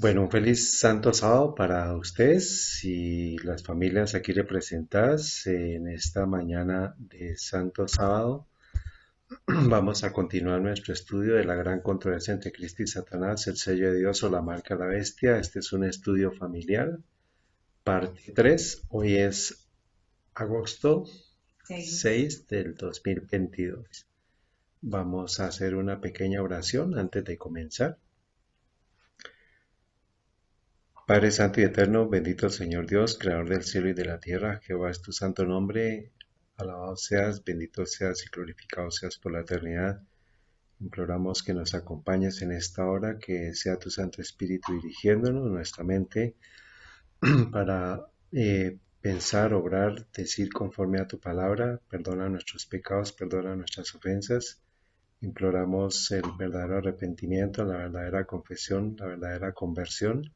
Bueno, un feliz Santo Sábado para ustedes y las familias aquí representadas en esta mañana de Santo Sábado. Vamos a continuar nuestro estudio de la gran controversia entre Cristo y Satanás, el sello de Dios o la marca de la bestia. Este es un estudio familiar, parte 3. Hoy es agosto 6 del 2022. Vamos a hacer una pequeña oración antes de comenzar. Padre Santo y Eterno, bendito Señor Dios, Creador del cielo y de la tierra, Jehová es tu santo nombre, alabado seas, bendito seas y glorificado seas por la eternidad. Imploramos que nos acompañes en esta hora, que sea tu Santo Espíritu dirigiéndonos nuestra mente para pensar, obrar, decir conforme a tu palabra. Perdona nuestros pecados, perdona nuestras ofensas. Imploramos el verdadero arrepentimiento, la verdadera confesión, la verdadera conversión.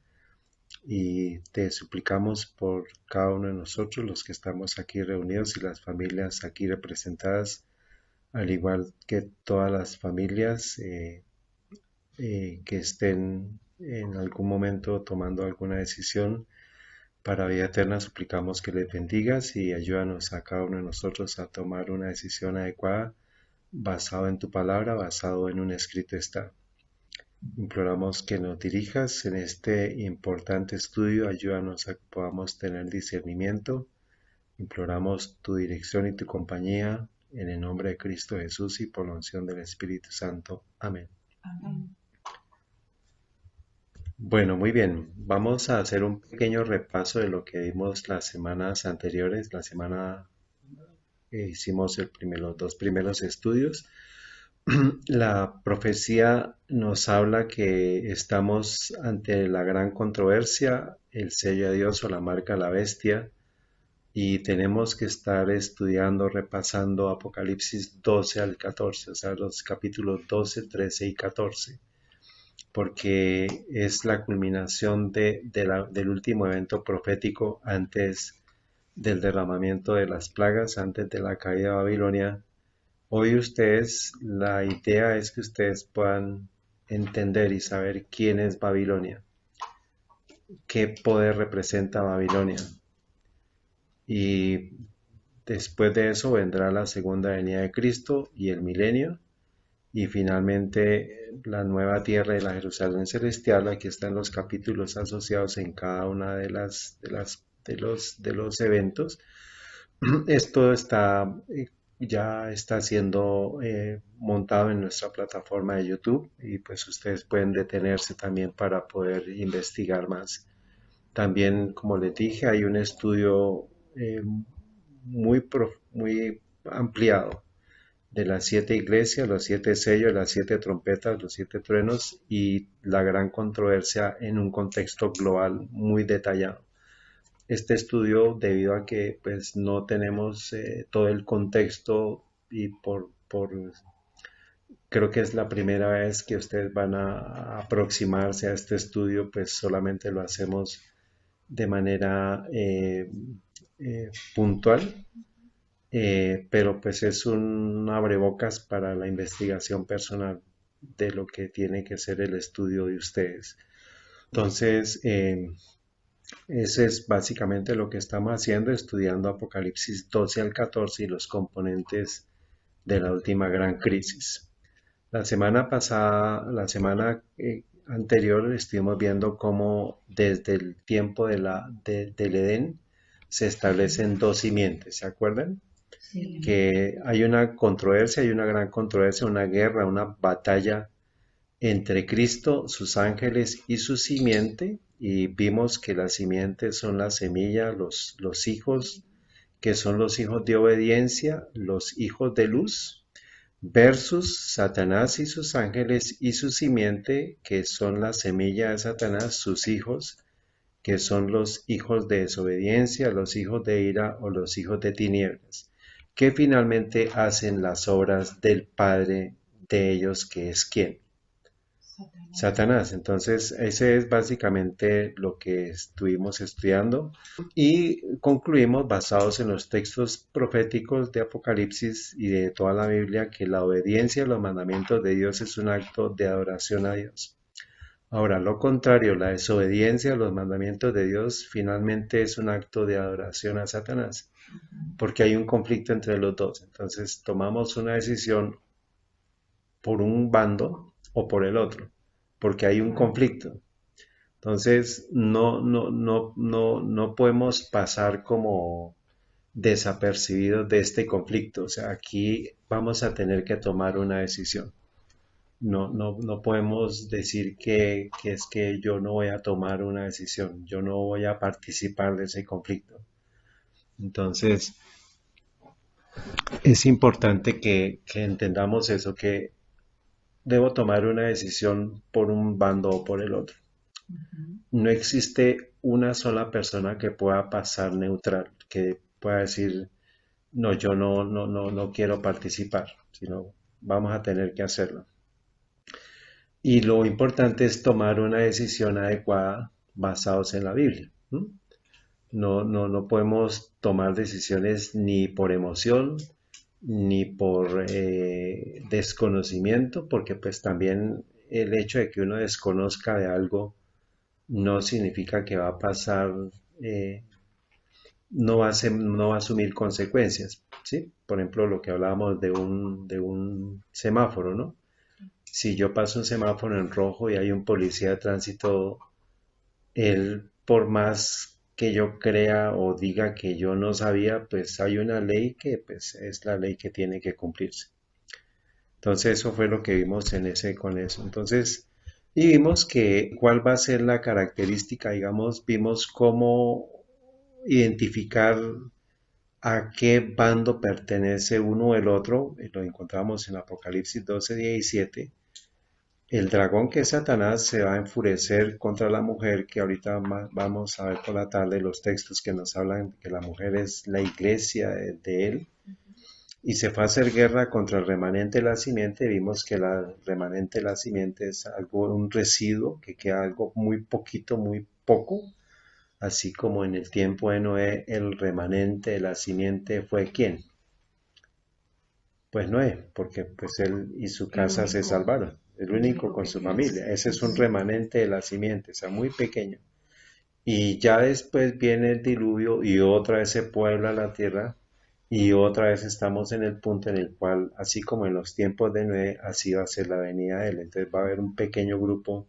Y te suplicamos por cada uno de nosotros, los que estamos aquí reunidos y las familias aquí representadas, al igual que todas las familias que estén en algún momento tomando alguna decisión para vida eterna, suplicamos que les bendigas y ayúdanos a cada uno de nosotros a tomar una decisión adecuada, basado en tu palabra, basado en un escrito está. Imploramos que nos dirijas en este importante estudio, ayúdanos a que podamos tener discernimiento. Imploramos tu dirección y tu compañía en el nombre de Cristo Jesús y por la unción del Espíritu Santo. Amén. Amén. Bueno, muy bien. Vamos a hacer un pequeño repaso de lo que vimos las semanas anteriores. La semana hicimos los dos primeros estudios. La profecía nos habla que estamos ante la gran controversia, el sello de Dios o la marca de la bestia, y tenemos que estar estudiando, repasando Apocalipsis 12 al 14, o sea, los capítulos 12, 13 y 14, porque es la culminación del último evento profético antes del derramamiento de las plagas, antes de la caída de Babilonia. Hoy ustedes, la idea es que ustedes puedan entender y saber quién es Babilonia, qué poder representa Babilonia. Y después de eso vendrá la segunda venida de Cristo y el milenio. Y finalmente la nueva tierra y la Jerusalén celestial. Aquí están los capítulos asociados en cada una de los eventos. Esto ya está siendo montado en nuestra plataforma de YouTube y pues ustedes pueden detenerse también para poder investigar más. También, como les dije, hay un estudio muy ampliado de las 7 iglesias, los 7 sellos, las 7 trompetas, los 7 truenos y la gran controversia en un contexto global muy detallado. Este estudio, debido a que pues no tenemos todo el contexto y creo que es la primera vez que ustedes van a aproximarse a este estudio, pues solamente lo hacemos de manera puntual, pero pues es un abrebocas para la investigación personal de lo que tiene que ser el estudio de ustedes. Entonces, ese es básicamente lo que estamos haciendo, estudiando Apocalipsis 12 al 14 y los componentes de la última gran crisis. La semana pasada, la semana anterior, estuvimos viendo cómo desde el tiempo del Edén se establecen dos simientes, ¿se acuerdan? Sí. Que hay una gran controversia, una guerra, una batalla entre Cristo, sus ángeles y su simiente, y vimos que las simientes son la semilla, los hijos, que son los hijos de obediencia, los hijos de luz, versus Satanás y sus ángeles y su simiente, que son la semilla de Satanás, sus hijos, que son los hijos de desobediencia, los hijos de ira o los hijos de tinieblas, que finalmente hacen las obras del Padre de ellos, que es ¿quién? Satanás. Entonces, ese es básicamente lo que estuvimos estudiando y concluimos basados en los textos proféticos de Apocalipsis y de toda la Biblia que la obediencia a los mandamientos de Dios es un acto de adoración a Dios. Ahora, lo contrario, la desobediencia a los mandamientos de Dios finalmente es un acto de adoración a Satanás, porque hay un conflicto entre los dos. Entonces, tomamos una decisión por un bando o por el otro, porque hay un conflicto. Entonces, no podemos pasar como desapercibidos de este conflicto. O sea, aquí vamos a tener que tomar una decisión. No podemos decir que es que yo no voy a tomar una decisión, yo no voy a participar de ese conflicto. Entonces, es importante que entendamos eso, que debo tomar una decisión por un bando o por el otro. No existe una sola persona que pueda pasar neutral, que pueda decir, no, yo no quiero participar, sino vamos a tener que hacerlo. Y lo importante es tomar una decisión adecuada basados en la Biblia. No podemos tomar decisiones ni por emoción ni por desconocimiento, porque pues también el hecho de que uno desconozca de algo no significa que va a pasar, eh, no va a asumir consecuencias, ¿sí? Por ejemplo, lo que hablábamos de un semáforo, ¿no? Si yo paso un semáforo en rojo y hay un policía de tránsito, él, por más que yo crea o diga que yo no sabía, pues hay una ley que pues es la ley que tiene que cumplirse. Entonces eso fue lo que vimos con eso. Entonces, y vimos que cuál va a ser la característica, digamos, vimos cómo identificar a qué bando pertenece uno o el otro, lo encontramos en Apocalipsis 12:17. El dragón, que es Satanás, se va a enfurecer contra la mujer, que ahorita vamos a ver por la tarde los textos que nos hablan que la mujer es la iglesia de él, y se fue a hacer guerra contra el remanente de la simiente. Vimos que el remanente de la simiente es algo, un residuo, que queda algo muy poquito, muy poco, así como en el tiempo de Noé el remanente de la simiente fue ¿quién? Pues Noé, porque pues él y su casa se salvaron, el único con su familia. Ese es un remanente de la simiente, o sea, muy pequeño. Y ya después viene el diluvio y otra vez se puebla la tierra y otra vez estamos en el punto en el cual, así como en los tiempos de Noé, así va a ser la venida de él. Entonces va a haber un pequeño grupo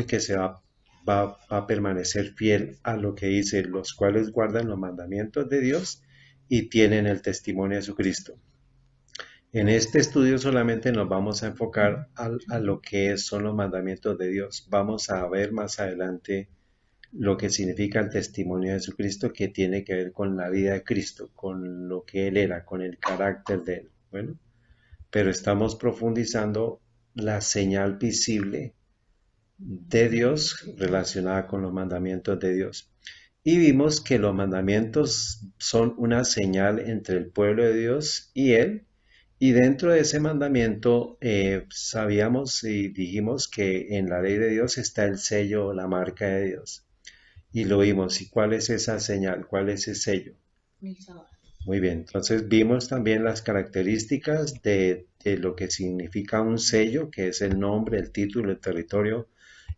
que va a permanecer fiel a lo que dice, los cuales guardan los mandamientos de Dios y tienen el testimonio de Jesucristo. En este estudio solamente nos vamos a enfocar a lo que son los mandamientos de Dios. Vamos a ver más adelante lo que significa el testimonio de Jesucristo, que tiene que ver con la vida de Cristo, con lo que Él era, con el carácter de Él. Bueno, pero estamos profundizando la señal visible de Dios relacionada con los mandamientos de Dios. Y vimos que los mandamientos son una señal entre el pueblo de Dios y Él. Y dentro de ese mandamiento sabíamos y dijimos que en la ley de Dios está el sello o la marca de Dios. Y lo vimos. ¿Y cuál es esa señal? ¿Cuál es ese sello? Muy bien. Entonces vimos también las características de lo que significa un sello, que es el nombre, el título, el territorio.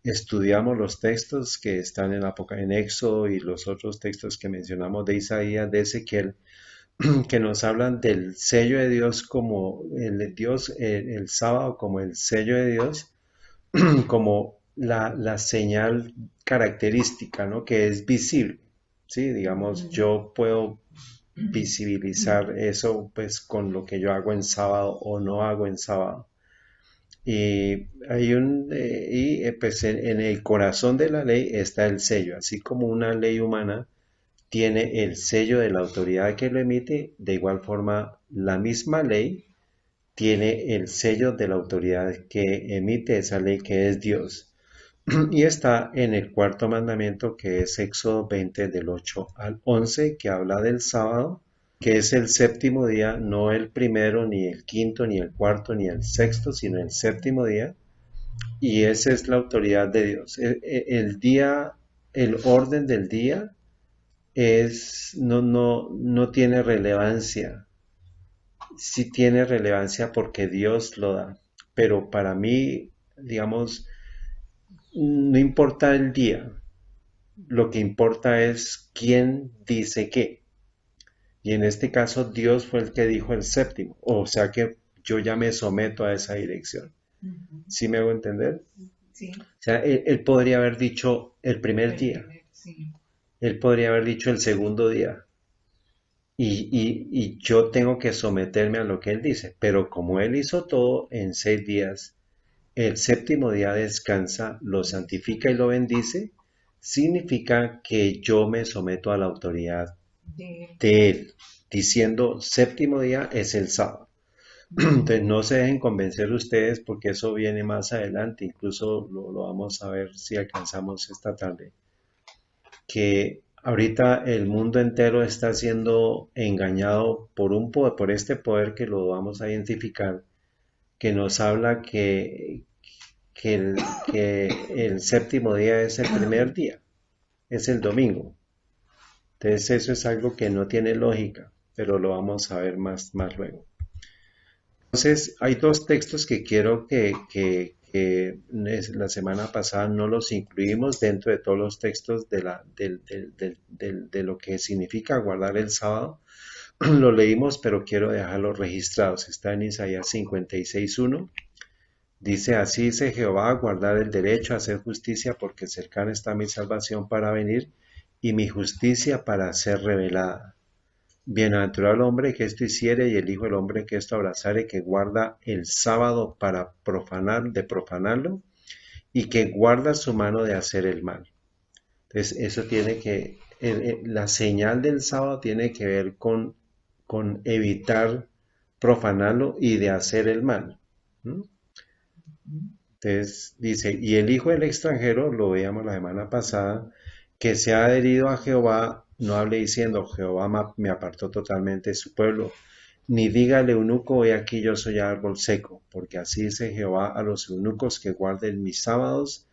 Estudiamos los textos que están en Éxodo y los otros textos que mencionamos de Isaías, de Ezequiel, que nos hablan del sello de Dios como el sábado como el sello de Dios, como la señal característica, ¿no? Que es visible, ¿sí? Digamos, yo puedo visibilizar eso pues con lo que yo hago en sábado o no hago en sábado. Y pues en el corazón de la ley está el sello, así como una ley humana tiene el sello de la autoridad que lo emite, de igual forma la misma ley tiene el sello de la autoridad que emite esa ley, que es Dios. Y está en el cuarto mandamiento, que es Éxodo 20 del 8 al 11, que habla del sábado, que es el séptimo día, no el primero, ni el quinto, ni el cuarto, ni el sexto, sino el séptimo día. Y esa es la autoridad de Dios. El día, el orden del día no tiene relevancia. Sí tiene relevancia porque Dios lo da. Pero para mí, digamos, no importa el día, lo que importa es quién dice qué. Y en este caso Dios fue el que dijo el séptimo, o sea que yo ya me someto a esa dirección. ¿Sí me hago entender? Sí, O sea, él podría haber dicho el primer día, sí. él podría haber dicho el segundo día, y yo tengo que someterme a lo que él dice, pero como él hizo todo en 6 días, el séptimo día descansa, lo santifica y lo bendice, significa que yo me someto a la autoridad De, de él, diciendo séptimo día es el sábado. Entonces no se dejen convencer ustedes porque eso viene más adelante, incluso lo vamos a ver si alcanzamos esta tarde, que ahorita el mundo entero está siendo engañado por por este poder que lo vamos a identificar, que nos habla que el, que el séptimo día es el primer día, es el domingo. Entonces eso es algo que no tiene lógica, pero lo vamos a ver más luego. Entonces hay dos textos que quiero que la semana pasada no los incluimos dentro de todos los textos de lo que significa guardar el sábado. Lo leímos, pero quiero dejarlos registrados. Está en Isaías 56:1. Dice, así dice Jehová, guardar el derecho a hacer justicia, porque cercana está mi salvación para venir y mi justicia para ser revelada. Bienaventurado el hombre que esto hiciere y el hijo del hombre que esto abrazare, que guarda el sábado para de profanarlo y que guarda su mano de hacer el mal. Entonces, eso tiene que, la señal del sábado tiene que ver con evitar profanarlo y de hacer el mal. ¿Mm? Entonces dice, y el hijo del extranjero, lo veíamos la semana pasada, que se ha adherido a Jehová, no hable diciendo, Jehová me apartó totalmente de su pueblo, ni diga al eunuco, he aquí yo soy árbol seco, porque así dice Jehová a los eunucos que guarden mis sábados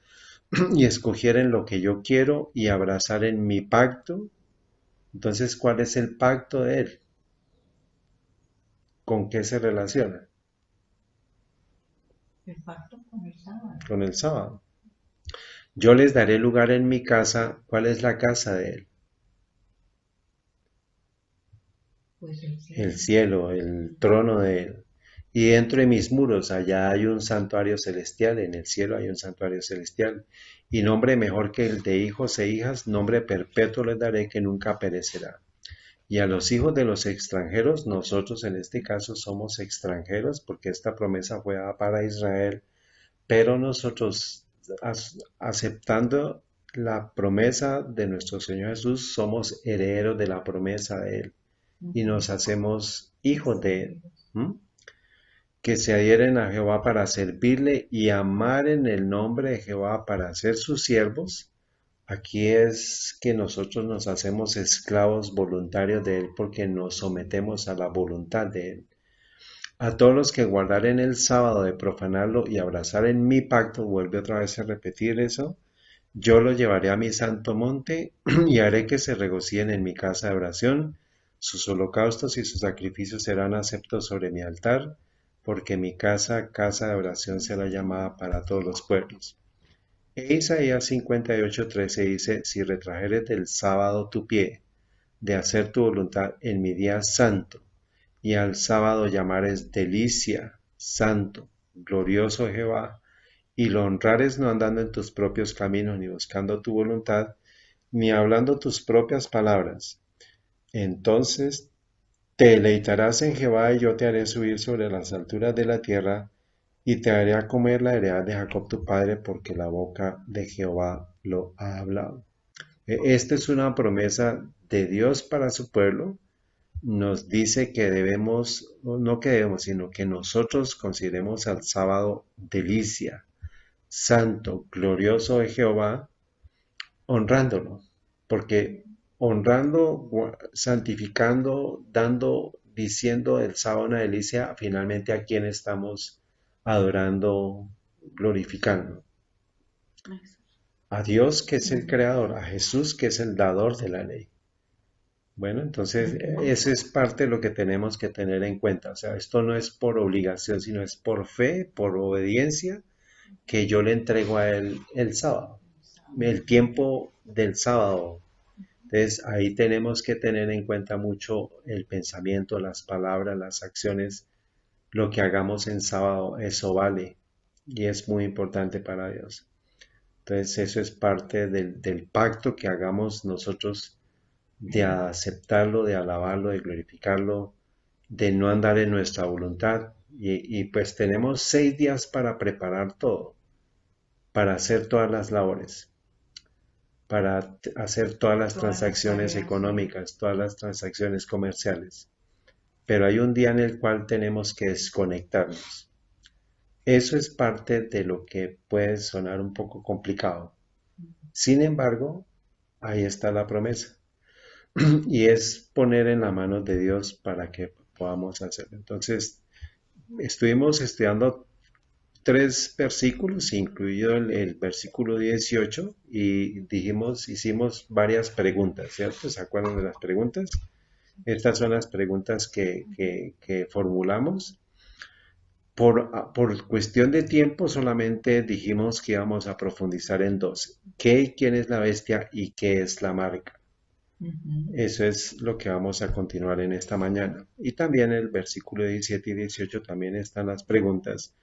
y escogieren lo que yo quiero y abrazaren mi pacto. Entonces, ¿cuál es el pacto de él? ¿Con qué se relaciona? el pacto con el sábado. Con el sábado. Yo les daré lugar en mi casa. ¿Cuál es la casa de él? Pues el El cielo. cielo, el trono de él. Y dentro de mis muros, allá hay un santuario celestial, en el cielo hay un santuario celestial. Y nombre mejor que el de hijos e hijas, nombre perpetuo les daré que nunca perecerá. Y a los hijos de los extranjeros, nosotros en este caso somos extranjeros, porque esta promesa fue dada para Israel, pero nosotros aceptando la promesa de nuestro Señor Jesús, somos herederos de la promesa de Él y nos hacemos hijos de Él. ¿Mm? Que se adhieren a Jehová para servirle y amar en el nombre de Jehová para ser sus siervos. Aquí es que nosotros nos hacemos esclavos voluntarios de Él porque nos sometemos a la voluntad de Él. A todos los que guardaren el sábado de profanarlo y abrazaren mi pacto, vuelve otra vez a repetir eso, yo los llevaré a mi santo monte y haré que se regocijen en mi casa de oración. Sus holocaustos y sus sacrificios serán aceptos sobre mi altar, porque mi casa, casa de oración, será llamada para todos los pueblos. E Isaías 58:13 dice, si retrajeres del sábado tu pie, de hacer tu voluntad en mi día santo, y al sábado llamares delicia, santo, glorioso Jehová, y lo honrares no andando en tus propios caminos, ni buscando tu voluntad, ni hablando tus propias palabras. Entonces te deleitarás en Jehová y yo te haré subir sobre las alturas de la tierra y te haré a comer la heredad de Jacob tu padre, porque la boca de Jehová lo ha hablado. Esta es una promesa de Dios para su pueblo. Nos dice que debemos, no que debemos, sino que nosotros consideremos al sábado delicia, santo, glorioso de Jehová, honrándolo, porque honrando, santificando, dando, diciendo el sábado una delicia, finalmente a quién estamos adorando, glorificando. A Dios que es el creador, a Jesús que es el dador de la ley. Bueno, entonces eso es parte de lo que tenemos que tener en cuenta. O sea, esto no es por obligación, sino es por fe, por obediencia, que yo le entrego a él el sábado, el tiempo del sábado. Entonces ahí tenemos que tener en cuenta mucho el pensamiento, las palabras, las acciones. Lo que hagamos en sábado, eso vale y es muy importante para Dios. Entonces eso es parte del pacto que hagamos nosotros de aceptarlo, de alabarlo, de glorificarlo, de no andar en nuestra voluntad. Y pues tenemos 6 días para preparar todo, para hacer todas las labores, para hacer todas las Todas las transacciones tareas, sí. económicas, todas las transacciones comerciales. Pero hay un día en el cual tenemos que desconectarnos. Eso es parte de lo que puede sonar un poco complicado. Sin embargo, ahí está la promesa. Y es poner en la mano de Dios para que podamos hacerlo. Entonces, estuvimos estudiando 3 versículos, incluido el versículo 18, y hicimos varias preguntas, ¿cierto? ¿Se acuerdan de las preguntas? Estas son las preguntas que formulamos. Por cuestión de tiempo solamente dijimos que íbamos a profundizar en dos. ¿Qué y quién es la bestia y qué es la marca? Ujú. Eso es lo que vamos a continuar en esta mañana. Y también el versículo 17 y 18 también están las preguntas,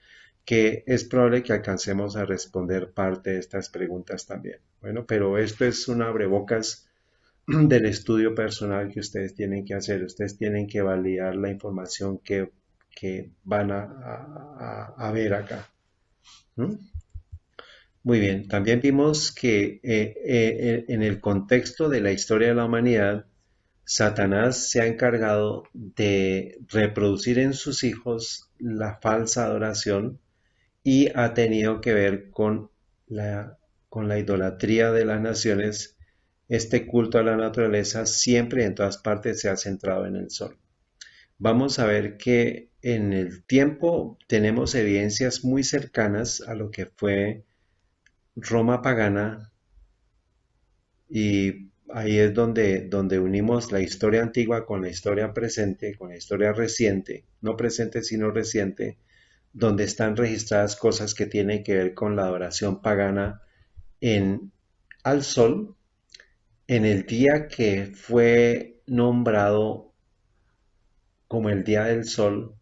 que es probable que alcancemos a responder parte de estas preguntas también. Bueno, pero esto es un abrebocas del estudio personal que ustedes tienen que hacer. Ustedes tienen que validar la información que van a ver acá. ¿Mm? Muy bien, también vimos que en el contexto de la historia de la humanidad, Satanás se ha encargado de reproducir en sus hijos la falsa adoración y ha tenido que ver la, con la idolatría de las naciones. Este culto a la naturaleza siempre y en todas partes se ha centrado en el sol. Vamos a ver que en el tiempo tenemos evidencias muy cercanas a lo que fue Roma pagana y ahí es donde unimos la historia antigua con la historia presente, con la historia reciente, no presente sino reciente, donde están registradas cosas que tienen que ver con la adoración pagana en, al sol, en el día que fue nombrado como el día del sol,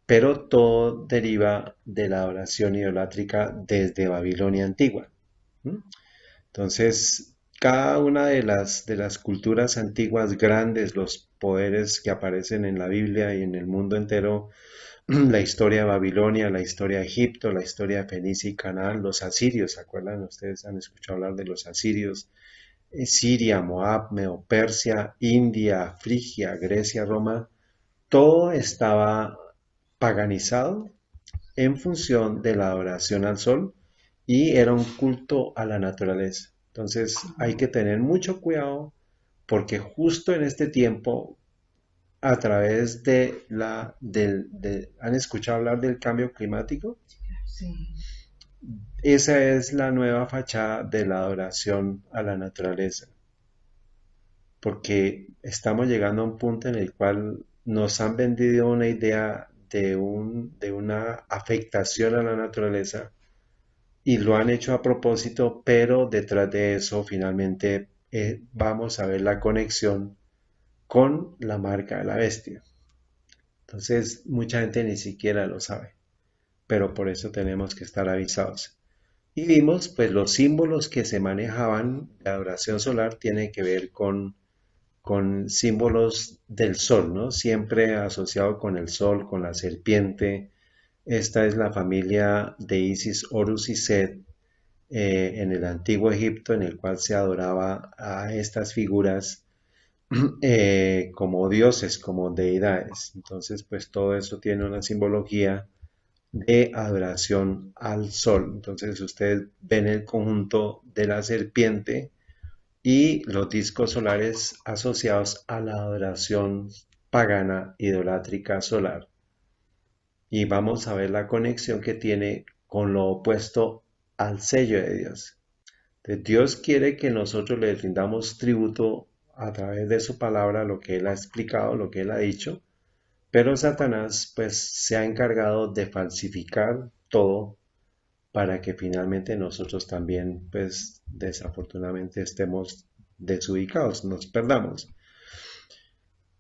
pero todo deriva de la adoración idolátrica desde Babilonia antigua. ¿Mm? Entonces, cada una de las culturas antiguas grandes, los poderes que aparecen en la Biblia y en el mundo entero, la historia de Babilonia, la historia de Egipto, la historia de Fenicia y Canaán, los asirios, ¿se acuerdan? Ustedes han escuchado hablar de los asirios, Siria, Moab, Medo-Persia, India, Frigia, Grecia, Roma, todo estaba paganizado en función de la adoración al sol y era un culto a la naturaleza. Entonces hay que tener mucho cuidado porque justo en este tiempo, a través ¿han escuchado hablar del cambio climático? Sí. Esa es la nueva fachada de la adoración a la naturaleza, porque estamos llegando a un punto en el cual nos han vendido una idea de una afectación a la naturaleza y lo han hecho a propósito, pero detrás de eso finalmente vamos a ver la conexión con la marca de la bestia. Entonces mucha gente ni siquiera lo sabe, pero por eso tenemos que estar avisados. Y vimos pues los símbolos que se manejaban, la adoración solar tiene que ver con símbolos del sol, ¿no? Siempre asociado con el sol, con la serpiente. Esta es la familia de Isis, Horus y Set, en el antiguo Egipto, en el cual se adoraba a estas figuras como dioses, como deidades. Entonces, pues todo eso tiene una simbología de adoración al sol. Entonces, ustedes ven el conjunto de la serpiente y los discos solares asociados a la adoración pagana idolátrica solar. Y vamos a ver la conexión que tiene con lo opuesto al sello de Dios. Dios quiere que nosotros le rindamos tributo a través de su palabra, lo que Él ha explicado, lo que Él ha dicho, pero Satanás pues se ha encargado de falsificar todo para que finalmente nosotros también, pues desafortunadamente estemos desubicados, nos perdamos.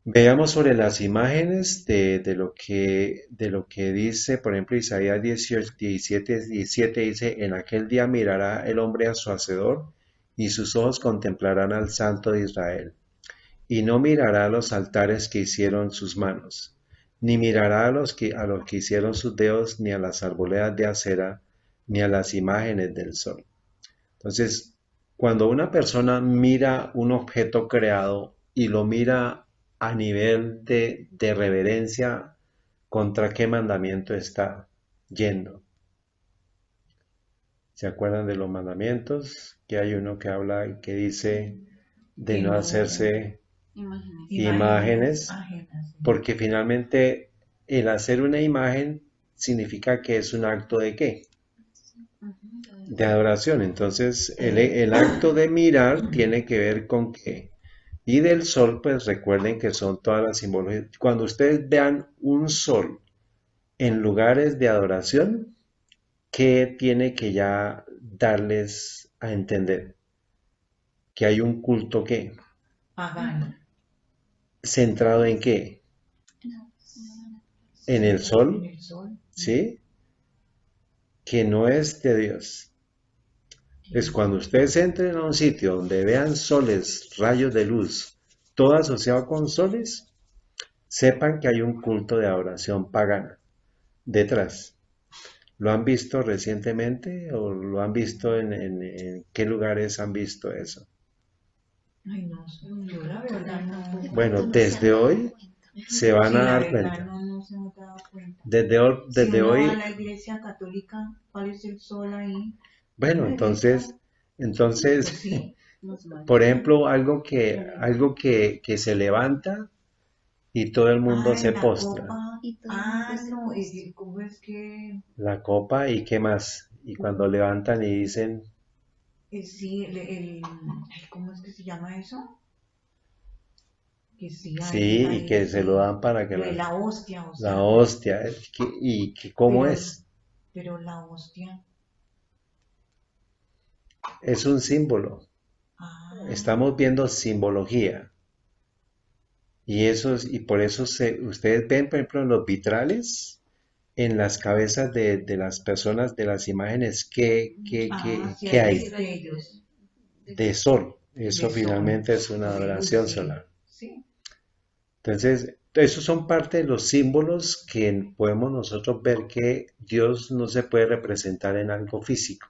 Veamos sobre las imágenes de lo que dice, por ejemplo, Isaías 18, 17, 17 dice, en aquel día mirará el hombre a su hacedor y sus ojos contemplarán al Santo de Israel. Y no mirará a los altares que hicieron sus manos, ni mirará a los que hicieron sus dedos, ni a las arboledas de acera, ni a las imágenes del sol. Entonces, cuando una persona mira un objeto creado y lo mira a nivel de reverencia, ¿contra qué mandamiento está yendo? ¿Se acuerdan de los mandamientos? Que hay uno que habla y que dice de Que no no hacerse Imágenes. imágenes, ajenas. porque finalmente el hacer una imagen significa que es un acto de ¿qué? De adoración. Entonces, el acto de mirar tiene que ver con qué. Y del sol, pues recuerden que son todas las simbologías. Cuando ustedes vean un sol en lugares de adoración, ¿qué tiene que ya darles a entender? Que hay un culto ¿qué? Pagano. ¿Centrado en qué? En el En sol, el sol. ¿sí? Que no es de Dios. Es cuando ustedes entren a un sitio donde vean soles, rayos de luz, todo asociado con soles, sepan que hay un culto de adoración pagana detrás. ¿Lo han visto recientemente o lo han visto en qué lugares han visto eso? Ay, no sé. Yo la verdad no. Bueno, desde hoy se van Sí, a la dar verdad cuenta. no se me ha dado cuenta. Si Desde uno va hoy, a la iglesia católica, ¿cuál es el sol ahí? bueno, Pues entonces, sí. por ejemplo, algo que se levanta y todo el mundo se La postra. copa. Y todo el mundo se No, postra. ¿cómo es que? La copa y qué más. Y cuando levantan y dicen, Sí, ay, ¿cómo es que se llama eso? Que sí, sí, y que se lo dan para que lo de la hostia, o la sea, hostia, y que cómo pero, es. pero la hostia, Es un símbolo. ah, Estamos viendo simbología. Y por eso ustedes ven, por ejemplo, en los vitrales, en las cabezas de las personas, de las imágenes, sí ¿qué hay hay? destellos De sol. Eso de sol, finalmente es una de luz, adoración sí, solar. sí, Entonces, esos son parte de los símbolos que podemos nosotros ver que Dios no se puede representar en algo físico,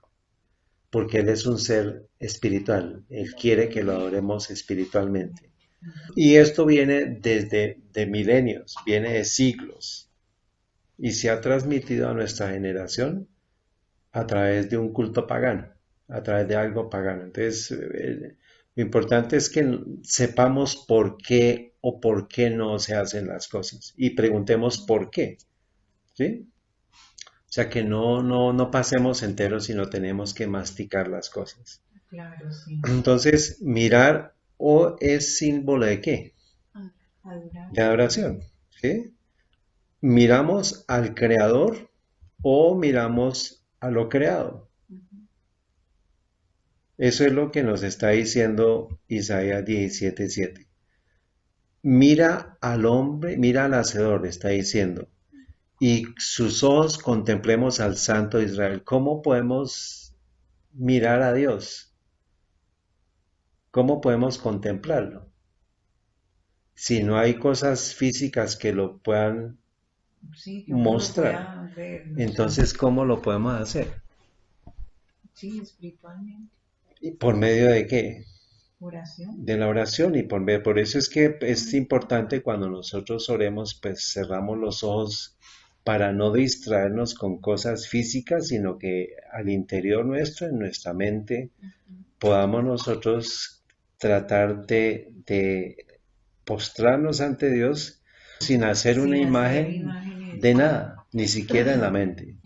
porque Él es un ser espiritual. Él quiere que lo adoremos espiritualmente. Y esto viene desde de milenios, viene de siglos, y se ha transmitido a nuestra generación a través de un culto pagano, a través de algo pagano. Entonces, lo importante es que sepamos por qué o por qué no se hacen las cosas y preguntemos por qué, ¿sí? O sea, que no pasemos enteros, sino tenemos que masticar las cosas. claro, sí, Entonces, mirar o es símbolo de qué? adorar, De adoración, ¿sí? Miramos al creador o miramos a lo creado. Eso es lo que nos está diciendo Isaías 17:7. Mira al hombre, mira al hacedor, está diciendo, y sus ojos contemplemos al Santo de Israel. ¿Cómo podemos mirar a Dios? ¿Cómo podemos contemplarlo? Si no hay cosas físicas que lo puedan sí, que uno lo mostrar, pueda ver, ¿no? entonces, ¿cómo lo podemos hacer? Sí, espiritualmente, ¿Y por medio de qué? oración, De la oración y por eso es que es importante cuando nosotros oremos, pues cerramos los ojos para no distraernos con cosas físicas, sino que al interior nuestro, en nuestra mente, podamos nosotros tratar de postrarnos ante Dios sin hacer una sin hacer imagen imágenes, de nada, ni siquiera en la mente.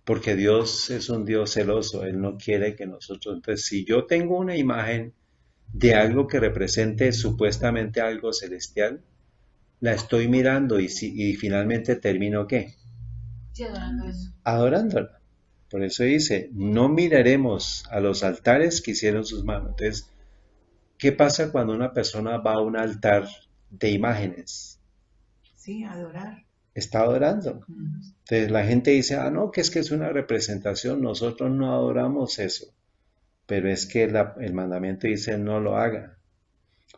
Porque Dios es un Dios celoso, Él no quiere que nosotros, entonces si yo tengo una imagen de algo que represente supuestamente algo celestial, la estoy mirando y finalmente termino ¿qué? Sí, adorando eso. Adorándola. Por eso dice, no miraremos a los altares que hicieron sus manos. Entonces, ¿qué pasa cuando una persona va a un altar de imágenes? Sí, adorar. Está adorando. Ujú. Entonces la gente dice, ah, no, que es una representación, nosotros no adoramos eso. Pero es que el mandamiento dice no lo haga.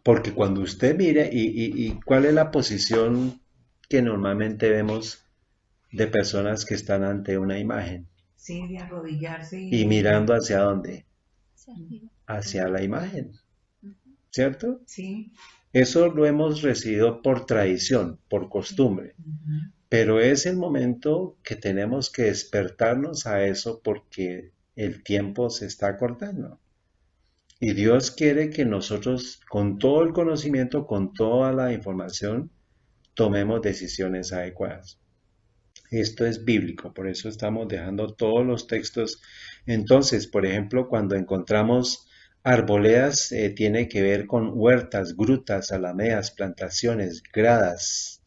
Porque cuando usted mire, y ¿cuál es la posición que normalmente vemos de personas que están ante una imagen? Sí, de arrodillarse Y mirando hacia dónde? Hacia arriba. Hacia la imagen, Ujú. ¿cierto? Sí. Eso lo hemos recibido por tradición, por costumbre. Ujú. Pero es el momento que tenemos que despertarnos a eso porque el tiempo se está cortando. Y Dios quiere que nosotros, con todo el conocimiento, con toda la información, tomemos decisiones adecuadas. Esto es bíblico, por eso estamos dejando todos los textos. Entonces, por ejemplo, cuando encontramos arboledas, tiene que ver con huertas, grutas, alamedas, plantaciones, gradas.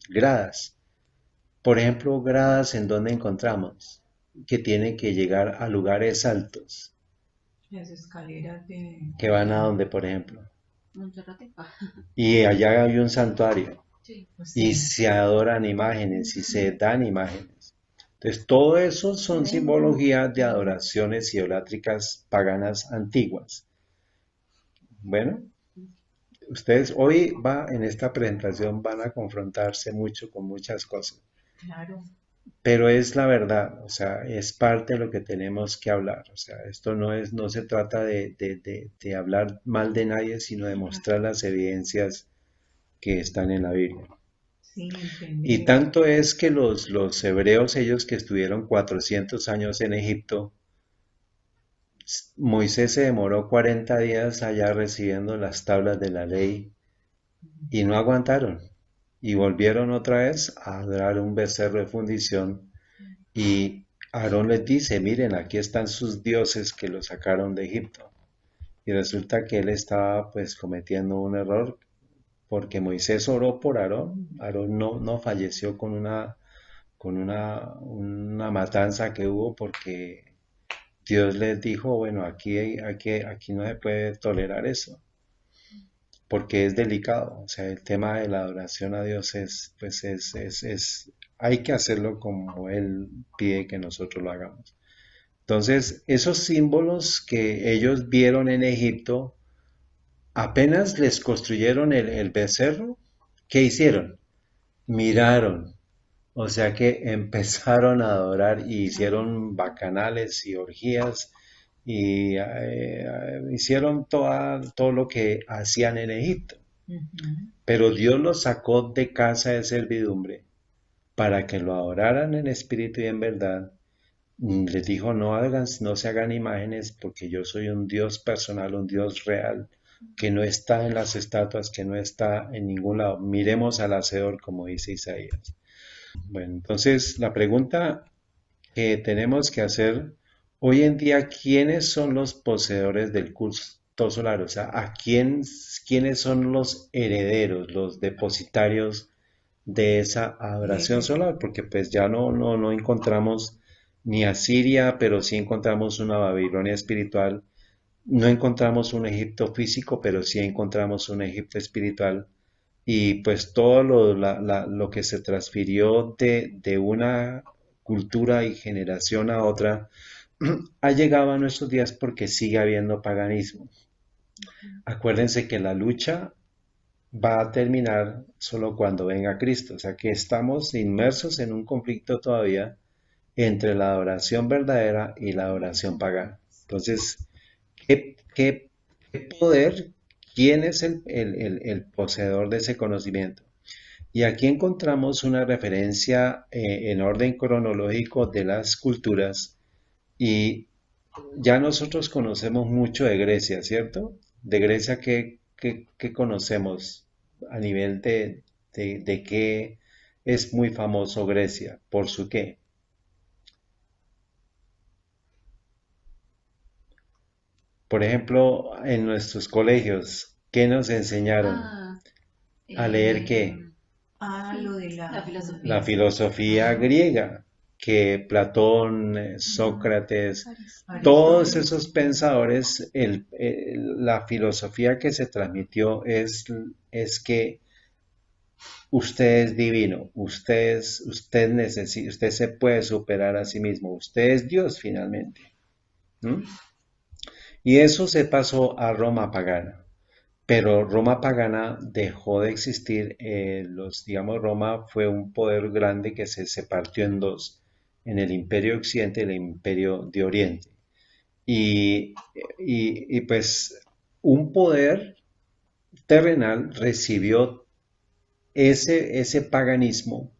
Por ejemplo, gradas en donde encontramos que tienen que llegar a lugares altos, Las escaleras de... que van a donde, por ejemplo, Monserrate. y allá hay un santuario Sí. Pues y sí. se adoran imágenes y se dan imágenes. Entonces, todo eso son simbologías de adoraciones idolátricas paganas antiguas. Bueno, ustedes hoy en esta presentación van a confrontarse mucho con muchas cosas. Claro. Pero es la verdad, o sea, es parte de lo que tenemos que hablar. O sea, esto no se trata de hablar mal de nadie, sino de mostrar las evidencias que están en la Biblia. Sí, Y entender. tanto es que los hebreos, ellos que estuvieron 400 años en Egipto, Moisés se demoró 40 días allá recibiendo las tablas de la ley y no aguantaron. Y volvieron otra vez a adorar un becerro de fundición. Y Aarón les dice, miren, aquí están sus dioses que los sacaron de Egipto. Y resulta que él estaba pues cometiendo un error porque Moisés oró por Aarón. Aarón no falleció con una matanza que hubo porque Dios les dijo, bueno, aquí no se puede tolerar eso porque es delicado. O sea, el tema de la adoración a Dios hay que hacerlo como Él pide que nosotros lo hagamos. Entonces, esos símbolos que ellos vieron en Egipto, apenas les construyeron el becerro, ¿qué hicieron? Miraron. O sea que empezaron a adorar y hicieron bacanales y orgías y hicieron todo lo que hacían en Egipto. Ujú. Pero Dios los sacó de casa de servidumbre para que lo adoraran en espíritu y en verdad. Les dijo, no se hagan imágenes porque yo soy un Dios personal, un Dios real, que no está en las estatuas, que no está en ningún lado. Miremos al Hacedor, como dice Isaías. Bueno, entonces la pregunta que tenemos que hacer hoy en día, ¿quiénes son los poseedores del culto solar? O sea, ¿quiénes son los herederos, los depositarios de esa De adoración ese... solar? Porque pues ya no encontramos ni a Siria, pero sí encontramos una Babilonia espiritual. No encontramos un Egipto físico, pero sí encontramos un Egipto espiritual. Y pues todo lo que se transfirió de una cultura y generación a otra ha llegado a nuestros días porque sigue habiendo paganismo. Acuérdense que la lucha va a terminar solo cuando venga Cristo, o sea que estamos inmersos en un conflicto todavía entre la adoración verdadera y la adoración pagana. Entonces, ¿qué poder? ¿Quién es el poseedor de ese conocimiento? Y aquí encontramos una referencia en orden cronológico de las culturas y ya nosotros conocemos mucho de Grecia, ¿cierto? De Grecia, ¿qué conocemos a nivel de qué es muy famoso Grecia? ¿Por su qué? Por ejemplo, en nuestros colegios, ¿qué nos enseñaron? Ah, A leer qué? Ah, sí, lo de la La filosofía. filosofía Ajá. griega. que Platón, Sócrates, Parece. todos esos pensadores, la filosofía que se transmitió es que usted es divino, usted se puede superar a sí mismo, usted es Dios finalmente. ¿Mm? Y eso se pasó a Roma pagana. Pero Roma pagana dejó de existir, digamos, Roma fue un poder grande que se partió en dos, en el Imperio Occidente y el Imperio de Oriente. Y, pues un poder terrenal recibió ese paganismo.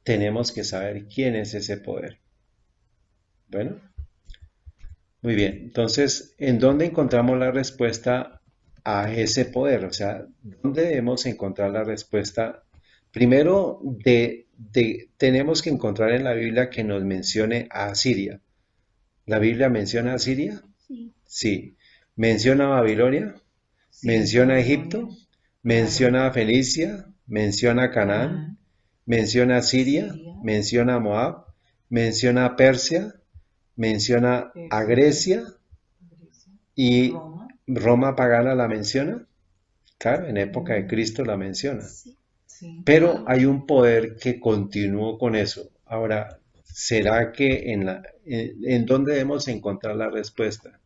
Tenemos que saber quién es ese poder. Bueno, muy bien. Entonces, ¿en dónde encontramos la respuesta a ese poder? O sea, ¿dónde debemos encontrar la respuesta? Primero, tenemos que encontrar en la Biblia que nos mencione a Asiria. ¿La Biblia menciona a Asiria? Sí. Sí. ¿Menciona a Babilonia? Sí, ¿Menciona a Babilonia. Egipto? Claro. ¿Menciona a Fenicia? ¿Menciona a Canaán? Canaán, ¿Menciona a Siria? Siria, ¿Menciona a Moab? ¿Menciona a Persia? ¿Menciona a Persia, Grecia? Grecia, ¿Y Roma. Roma pagana la menciona? Claro, en época de Mm, Cristo la menciona. Sí. sí. Pero hay un poder que continuó con eso. Ahora, ¿será que en dónde debemos encontrar la respuesta?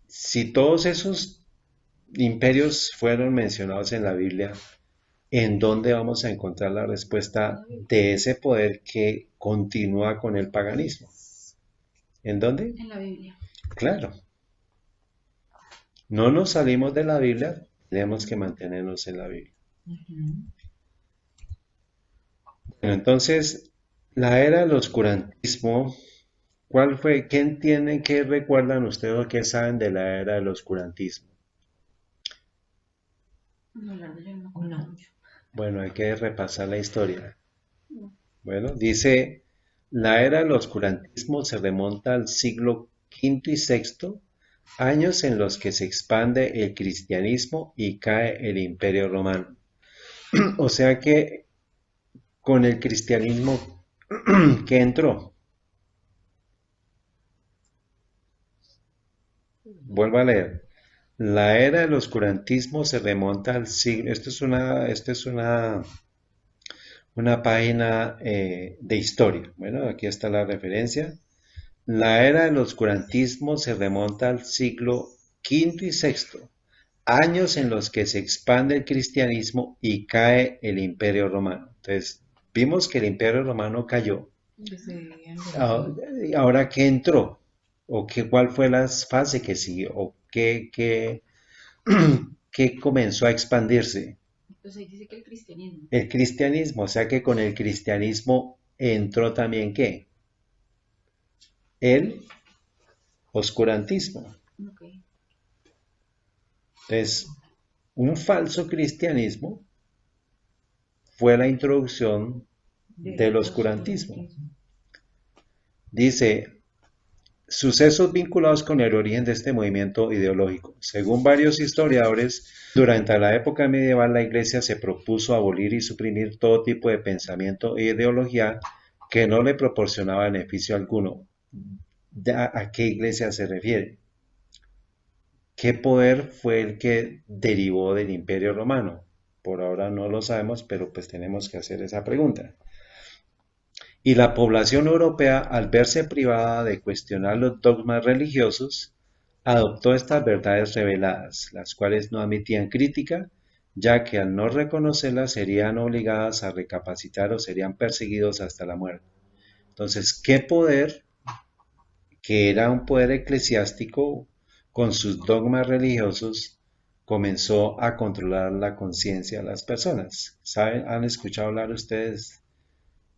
Si todos esos imperios fueron mencionados en la Biblia, ¿en dónde vamos a encontrar la respuesta de ese poder que continúa con el paganismo? ¿En dónde? En la Biblia. Claro, no nos salimos de la Biblia, tenemos que mantenernos en la Biblia. Ujú. Bueno, entonces, la era del oscurantismo, ¿cuál fue? ¿Qué entienden, qué recuerdan ustedes o qué saben de la era del oscurantismo? No, la verdad yo no me acuerdo No. mucho. Bueno, hay que repasar la historia. No. Bueno, dice, la era del oscurantismo se remonta al siglo V y VI, años en los que se expande el cristianismo y cae el imperio romano. O sea que con el cristianismo que entró, vuelvo a leer, la era del oscurantismo se remonta al siglo, una página de historia. Bueno, aquí está la referencia. La era del oscurantismo se remonta al siglo V y VI, años en los que se expande el cristianismo y cae el imperio romano. Entonces, vimos que el imperio romano cayó. Que se dividían de Ah, sí. Ahora, ¿qué entró? ¿O cuál fue la fase que siguió? ¿O qué comenzó a expandirse? Pues ahí dice que el cristianismo. El cristianismo, o sea que con el cristianismo entró también ¿qué? El oscurantismo. Ok. Entonces, un falso cristianismo fue la introducción del oscurantismo. Dice, sucesos vinculados con el origen de este movimiento ideológico. Según varios historiadores, durante la época medieval la Iglesia se propuso abolir y suprimir todo tipo de pensamiento e ideología que no le proporcionaba beneficio alguno. ¿A qué iglesia se refiere? ¿Qué poder fue el que derivó del Imperio Romano? Por ahora no lo sabemos, pero pues tenemos que hacer esa pregunta. Y la población europea, al verse privada de cuestionar los dogmas religiosos, adoptó estas verdades reveladas, las cuales no admitían crítica, ya que al no reconocerlas serían obligadas a recapacitar o serían perseguidos hasta la muerte. Entonces, ¿qué poder, que era un poder eclesiástico con sus dogmas religiosos, comenzó a controlar la conciencia de las personas? ¿Saben? ¿Han escuchado hablar ustedes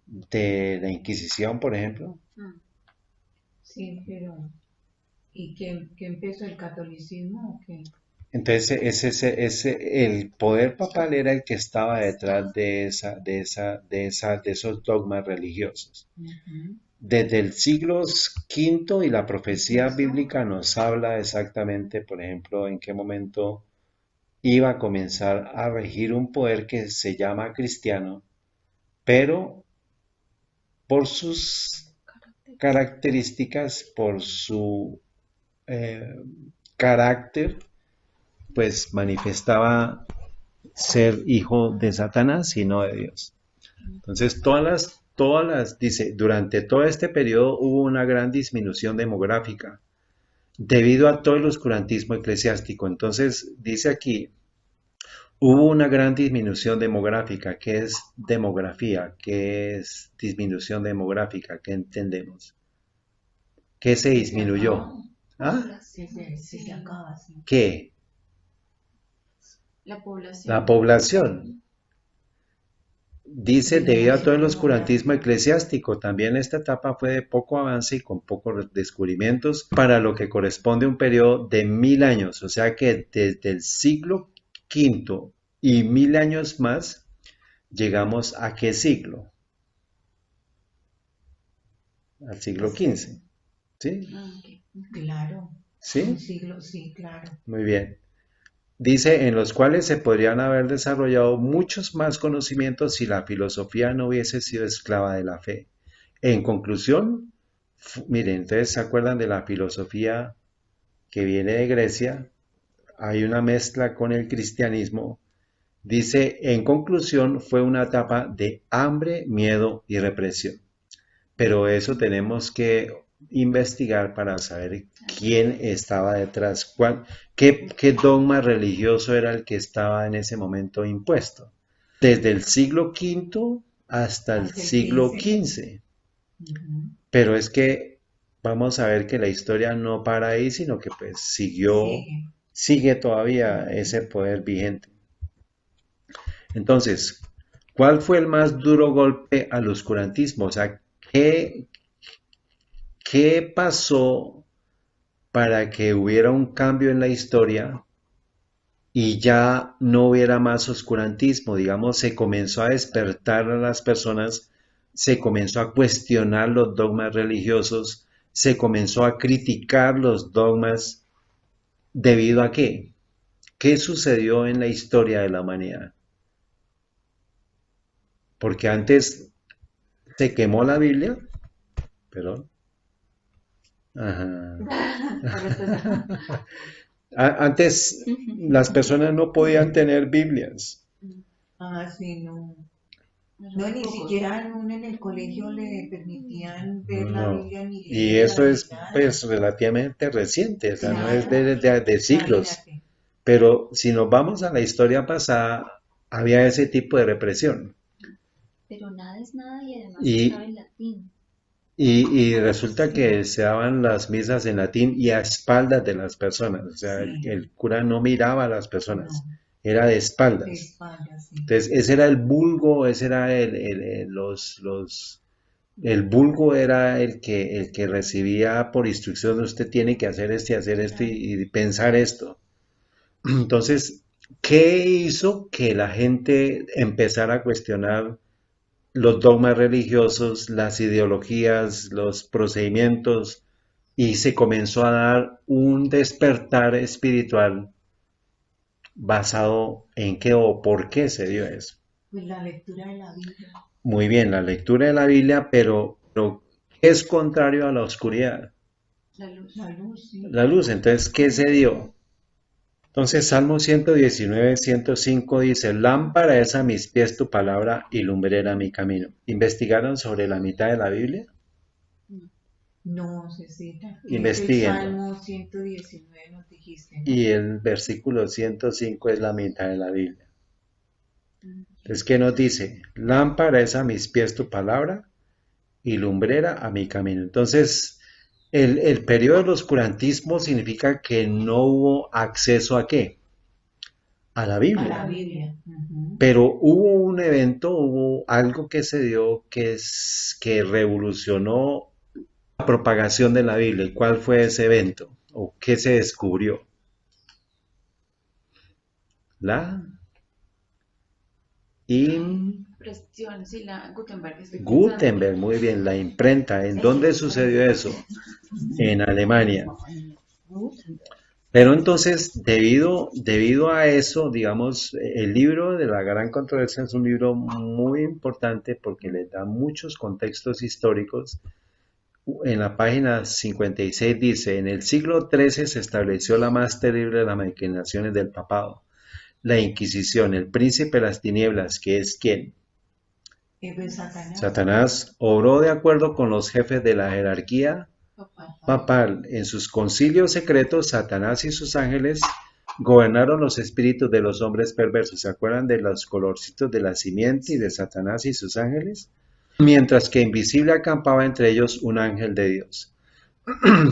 de la Inquisición, por ejemplo? Sí, pero ¿y qué empezó el catolicismo o qué? Entonces, el poder papal era el que estaba detrás de esos dogmas religiosos. Ujú. Desde el siglo V y la profecía Sexto. bíblica nos habla exactamente, por ejemplo, en qué momento iba a comenzar a regir un poder que se llama cristiano, pero por sus características, por su carácter, pues manifestaba ser hijo de Satanás y no de Dios. Entonces, dice, durante todo este periodo hubo una gran disminución demográfica debido a todo el oscurantismo eclesiástico. Entonces, dice aquí, hubo una gran disminución demográfica. ¿Qué es demografía? ¿Qué es disminución demográfica? ¿Qué entendemos? ¿Qué se disminuyó? ¿Ah? Se acaba, sí. ¿Qué? La población. La población. Dice, debido a todo el oscurantismo eclesiástico, también esta etapa fue de poco avance y con pocos descubrimientos para lo que corresponde a un periodo de 1000 años, o sea que desde el siglo V y 1000 años más, llegamos ¿a qué siglo? Al siglo XV, ¿sí? Claro. ¿Sí? Un siglo, sí, claro. Muy bien. Dice, en los cuales se podrían haber desarrollado muchos más conocimientos si la filosofía no hubiese sido esclava de la fe. En conclusión, miren, entonces se acuerdan de la filosofía que viene de Grecia, hay una mezcla con el cristianismo. Dice, en conclusión, fue una etapa de hambre, miedo y represión. Pero eso tenemos que investigar para saber quién estaba detrás, qué dogma religioso era el que estaba en ese momento impuesto. Desde el siglo V hasta el siglo XV. Pero es que vamos a ver que la historia no para ahí, sino que pues sigue todavía ese poder vigente. Entonces, ¿cuál fue el más duro golpe al oscurantismo? O sea, ¿qué pasó para que hubiera un cambio en la historia y ya no hubiera más oscurantismo? Digamos, se comenzó a despertar a las personas, se comenzó a cuestionar los dogmas religiosos, se comenzó a criticar los dogmas. ¿Debido a qué? ¿Qué sucedió en la historia de la humanidad? Porque antes se quemó la Biblia, perdón. Ajá. Antes las personas no podían tener Biblias. Ah, sí, no. No, ni siquiera en el colegio le permitían ver la No. Biblia ni Y leerla eso ni es nada. pues relativamente reciente, o sea, no es Claro. de siglos. Imagínate. Pero si nos vamos a la historia pasada, había ese tipo de represión. Pero nada es nada y además Y- estaba en latín. Y resulta que se daban las misas en latín y a espaldas de las personas. O sea, Sí. el cura no miraba a las personas, No. era de De espaldas. espaldas, sí. Entonces, ese era el vulgo, ese era el vulgo era el que recibía por instrucción, usted tiene que hacer esto y hacer esto y pensar esto. Entonces, ¿qué hizo que la gente empezara a cuestionar los dogmas religiosos, las ideologías, los procedimientos, y se comenzó a dar un despertar espiritual basado en qué o por qué se dio eso? Pues la lectura de la Biblia. Muy bien, la lectura de la Biblia, pero es contrario a la oscuridad. La luz. La luz, sí. La luz, entonces, ¿qué se dio? Entonces, Salmo 119, 105 dice, lámpara es a mis pies tu palabra y lumbrera mi camino. ¿Investigaron sobre la mitad de la Biblia? No, Cecita. Investiguen. El Salmo 119 nos dijiste, ¿no? Y el versículo 105 es la mitad de la Biblia. Entonces, ¿qué nos dice? Lámpara es a mis pies tu palabra y lumbrera a mi camino. Entonces, el periodo del oscurantismo significa que no hubo acceso a ¿qué? A la A Biblia. la Biblia. Ujú. Pero hubo un evento, hubo algo que se dio que revolucionó la propagación de la Biblia. ¿Y cuál fue ese evento? ¿O qué se descubrió? La Presión, sí, la Gutenberg. Estoy Gutenberg, muy bien, la imprenta. ¿En dónde sucedió eso? En Alemania. Pero entonces, debido a eso, digamos, el libro de la Gran Controversia es un libro muy importante porque le da muchos contextos históricos. En la página 56 dice, en el siglo XIII se estableció la más terrible de las maquinaciones del papado, la Inquisición, el príncipe de las tinieblas, que es ¿quién? Pues Satanás. Satanás obró de acuerdo con los jefes de la jerarquía Papá. papal. En sus concilios secretos, Satanás y sus ángeles gobernaron los espíritus de los hombres perversos. ¿Se acuerdan de los colorcitos de la simiente y de Satanás y sus ángeles? Mientras que invisible acampaba entre ellos un ángel de Dios,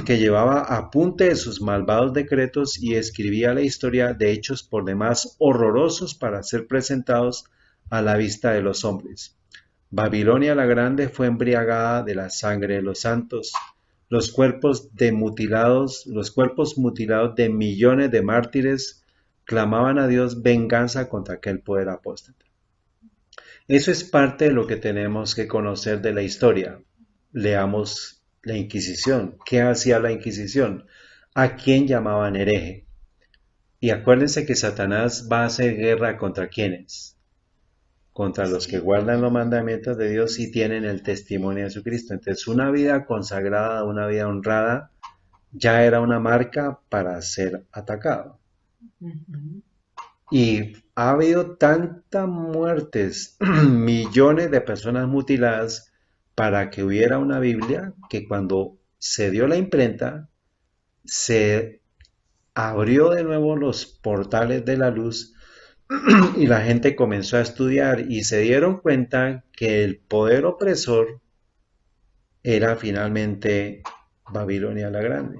que llevaba apunte de sus malvados decretos y escribía la historia de hechos por demás horrorosos para ser presentados a la vista de los hombres. Babilonia la Grande fue embriagada de la sangre de los santos. Los cuerpos mutilados de millones de mártires clamaban a Dios venganza contra aquel poder apóstata. Eso es parte de lo que tenemos que conocer de la historia. Leamos la Inquisición. ¿Qué hacía la Inquisición? ¿A quién llamaban hereje? Y acuérdense que Satanás va a hacer guerra contra quiénes. Contra los que guardan los mandamientos de Dios y tienen el testimonio de Jesucristo. Entonces, una vida consagrada, una vida honrada, ya era una marca para ser atacado. Ujú. Y ha habido tantas muertes, millones de personas mutiladas, para que hubiera una Biblia, que cuando se dio la imprenta, se abrió de nuevo los portales de la luz y la gente comenzó a estudiar y se dieron cuenta que el poder opresor era finalmente Babilonia la Grande.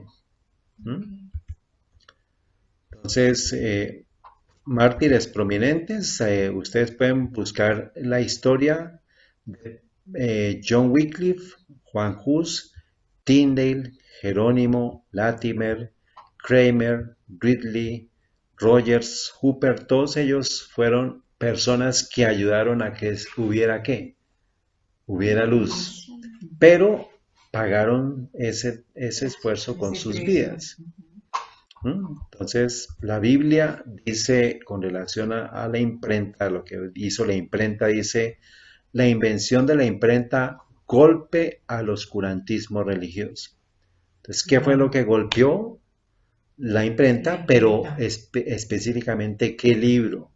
¿Mm? Entonces, mártires prominentes, ustedes pueden buscar la historia de John Wycliffe, Juan Hus, Tyndale, Jerónimo, Latimer, Kramer, Ridley, Rogers, Hooper, todos ellos fueron personas que ayudaron a que hubiera qué, hubiera luz, pero pagaron ese esfuerzo con Ese sus precio. vidas. Entonces, la Biblia dice con relación a la imprenta, lo que hizo la imprenta, dice, la invención de la imprenta golpe al oscurantismo religioso. Entonces, ¿qué fue lo que golpeó? La imprenta, pero específicamente, ¿qué libro?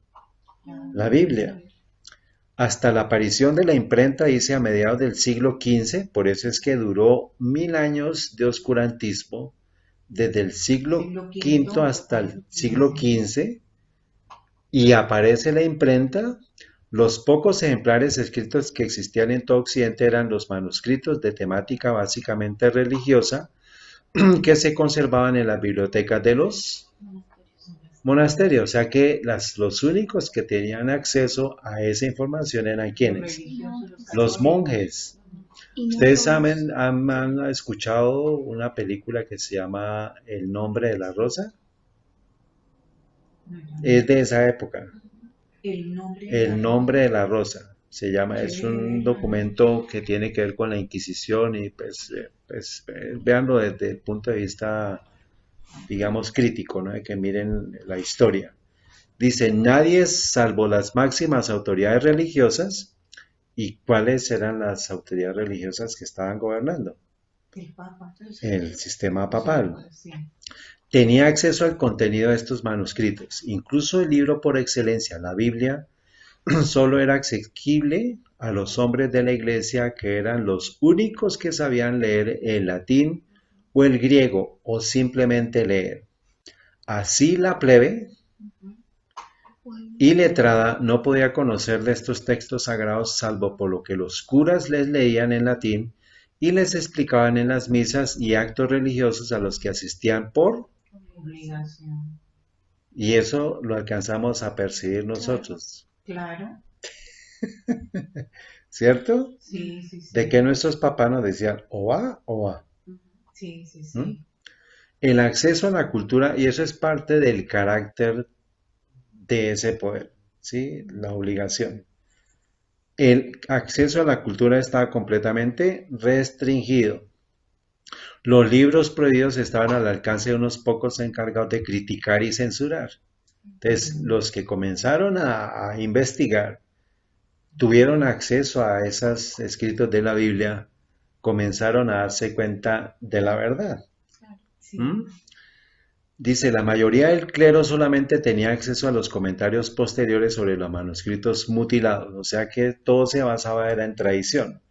La Biblia. Hasta la aparición de la imprenta, dice, a mediados del siglo XV, por eso es que duró 1000 años de oscurantismo, desde el siglo V hasta el siglo XV, y aparece la imprenta. Los pocos ejemplares escritos que existían en todo Occidente eran los manuscritos de temática básicamente religiosa que se conservaban en las bibliotecas de los monasterios, o sea que los únicos que tenían acceso a esa información eran quienes, los monjes. Ustedes han escuchado una película que se llama El nombre de la rosa, es de esa época. El nombre de la rosa se llama, es un documento que tiene que ver con la Inquisición y véanlo desde el punto de vista, digamos, crítico, ¿no? De que miren la historia. Dice, nadie salvo las máximas autoridades religiosas. ¿Y cuáles eran las autoridades religiosas que estaban gobernando? El Papa. El sistema papal. Sí. Tenía acceso al contenido de estos manuscritos. Incluso el libro por excelencia, la Biblia, solo era asequible a los hombres de la iglesia que eran los únicos que sabían leer el latín o el griego o simplemente leer. Así la plebe y letrada no podía conocer de estos textos sagrados salvo por lo que los curas les leían en latín y les explicaban en las misas y actos religiosos a los que asistían por obligación. Y eso lo alcanzamos a percibir nosotros. Claro. ¿Cierto? Sí, sí, sí. De que nuestros papás nos decían o va. Sí, sí, sí. El acceso a la cultura, y eso es parte del carácter de ese poder, ¿sí? La obligación. El acceso a la cultura está completamente restringido. Los libros prohibidos estaban al alcance de unos pocos encargados de criticar y censurar. Entonces, los que comenzaron a investigar tuvieron acceso a esos escritos de la Biblia, comenzaron a darse cuenta de la verdad. Sí. ¿Mm? Dice, la mayoría del clero solamente tenía acceso a los comentarios posteriores sobre los manuscritos mutilados, o sea que todo se basaba era en tradición,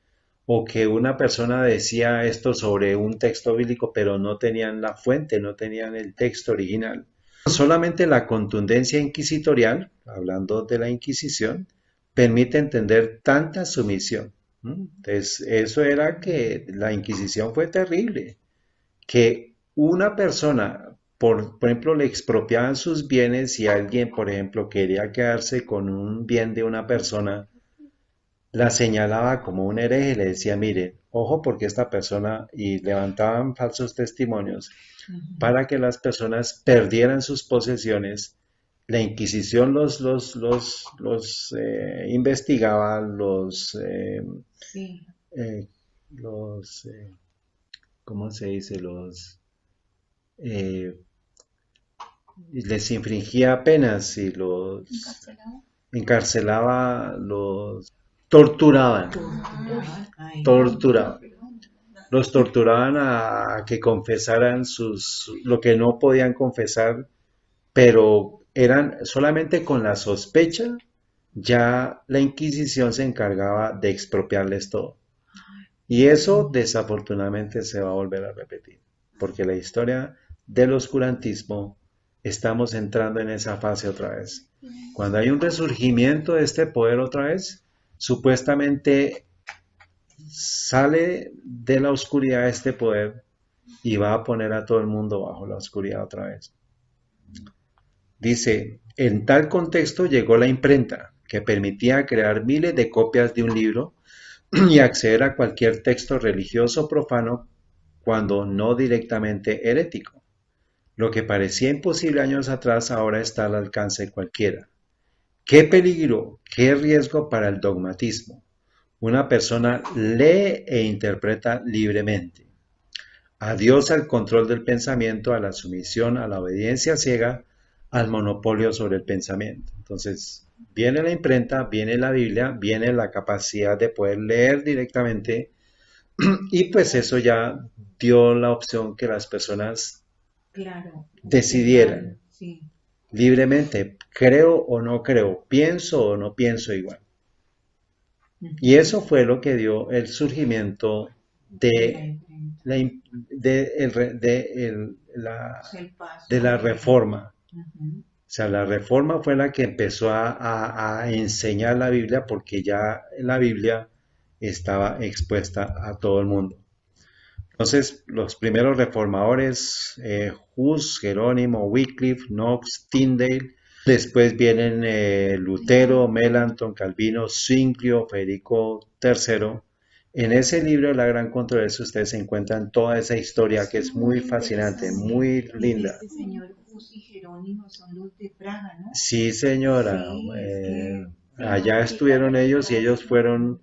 o que una persona decía esto sobre un texto bíblico, pero no tenían la fuente, no tenían el texto original. Solamente la contundencia inquisitorial, hablando de la Inquisición, permite entender tanta sumisión. Entonces, eso era que la Inquisición fue terrible, que una persona, por ejemplo, le expropiaban sus bienes y alguien, por ejemplo, quería quedarse con un bien de una persona, la señalaba como un hereje y le decía, mire, ojo porque esta persona, y levantaban falsos testimonios para que las personas perdieran sus posesiones. La Inquisición los investigaba, Sí. los ¿cómo se dice? Eh, les infringía penas y los Encarcelado. encarcelaba, los torturaban, Ay, torturaban. Los torturaban a que confesaran lo que no podían confesar, pero eran solamente con la sospecha, ya la Inquisición se encargaba de expropiarles todo. Y eso desafortunadamente se va a volver a repetir, porque la historia del oscurantismo estamos entrando en esa fase otra vez. Cuando hay un resurgimiento de este poder otra vez, supuestamente sale de la oscuridad este poder y va a poner a todo el mundo bajo la oscuridad otra vez. Dice, en tal contexto llegó la imprenta, que permitía crear miles de copias de un libro y acceder a cualquier texto religioso profano cuando no directamente herético. Lo que parecía imposible años atrás ahora está al alcance de cualquiera. ¡Qué peligro, qué riesgo para el dogmatismo! Una persona lee e interpreta libremente. Adiós al control del pensamiento, a la sumisión, a la obediencia ciega, al monopolio sobre el pensamiento. Entonces, viene la imprenta, viene la Biblia, viene la capacidad de poder leer directamente y pues eso ya dio la opción que las personas claro. decidieran Sí. libremente, creo o no creo, pienso o no pienso igual. Y eso fue lo que dio el surgimiento de la, de la reforma. O sea, la reforma fue la que empezó a enseñar la Biblia porque ya la Biblia estaba expuesta a todo el mundo. Entonces, los primeros reformadores, Hus, Jerónimo, Wycliffe, Knox, Tyndale, después vienen Lutero, Melanchthon, Calvino, Zwinglio, Federico III. En ese libro de la gran controversia ustedes encuentran toda esa historia que es muy fascinante, muy linda. Este señor Hus y Jerónimo son los de Praga, ¿no? Sí, señora. Allá estuvieron ellos y ellos fueron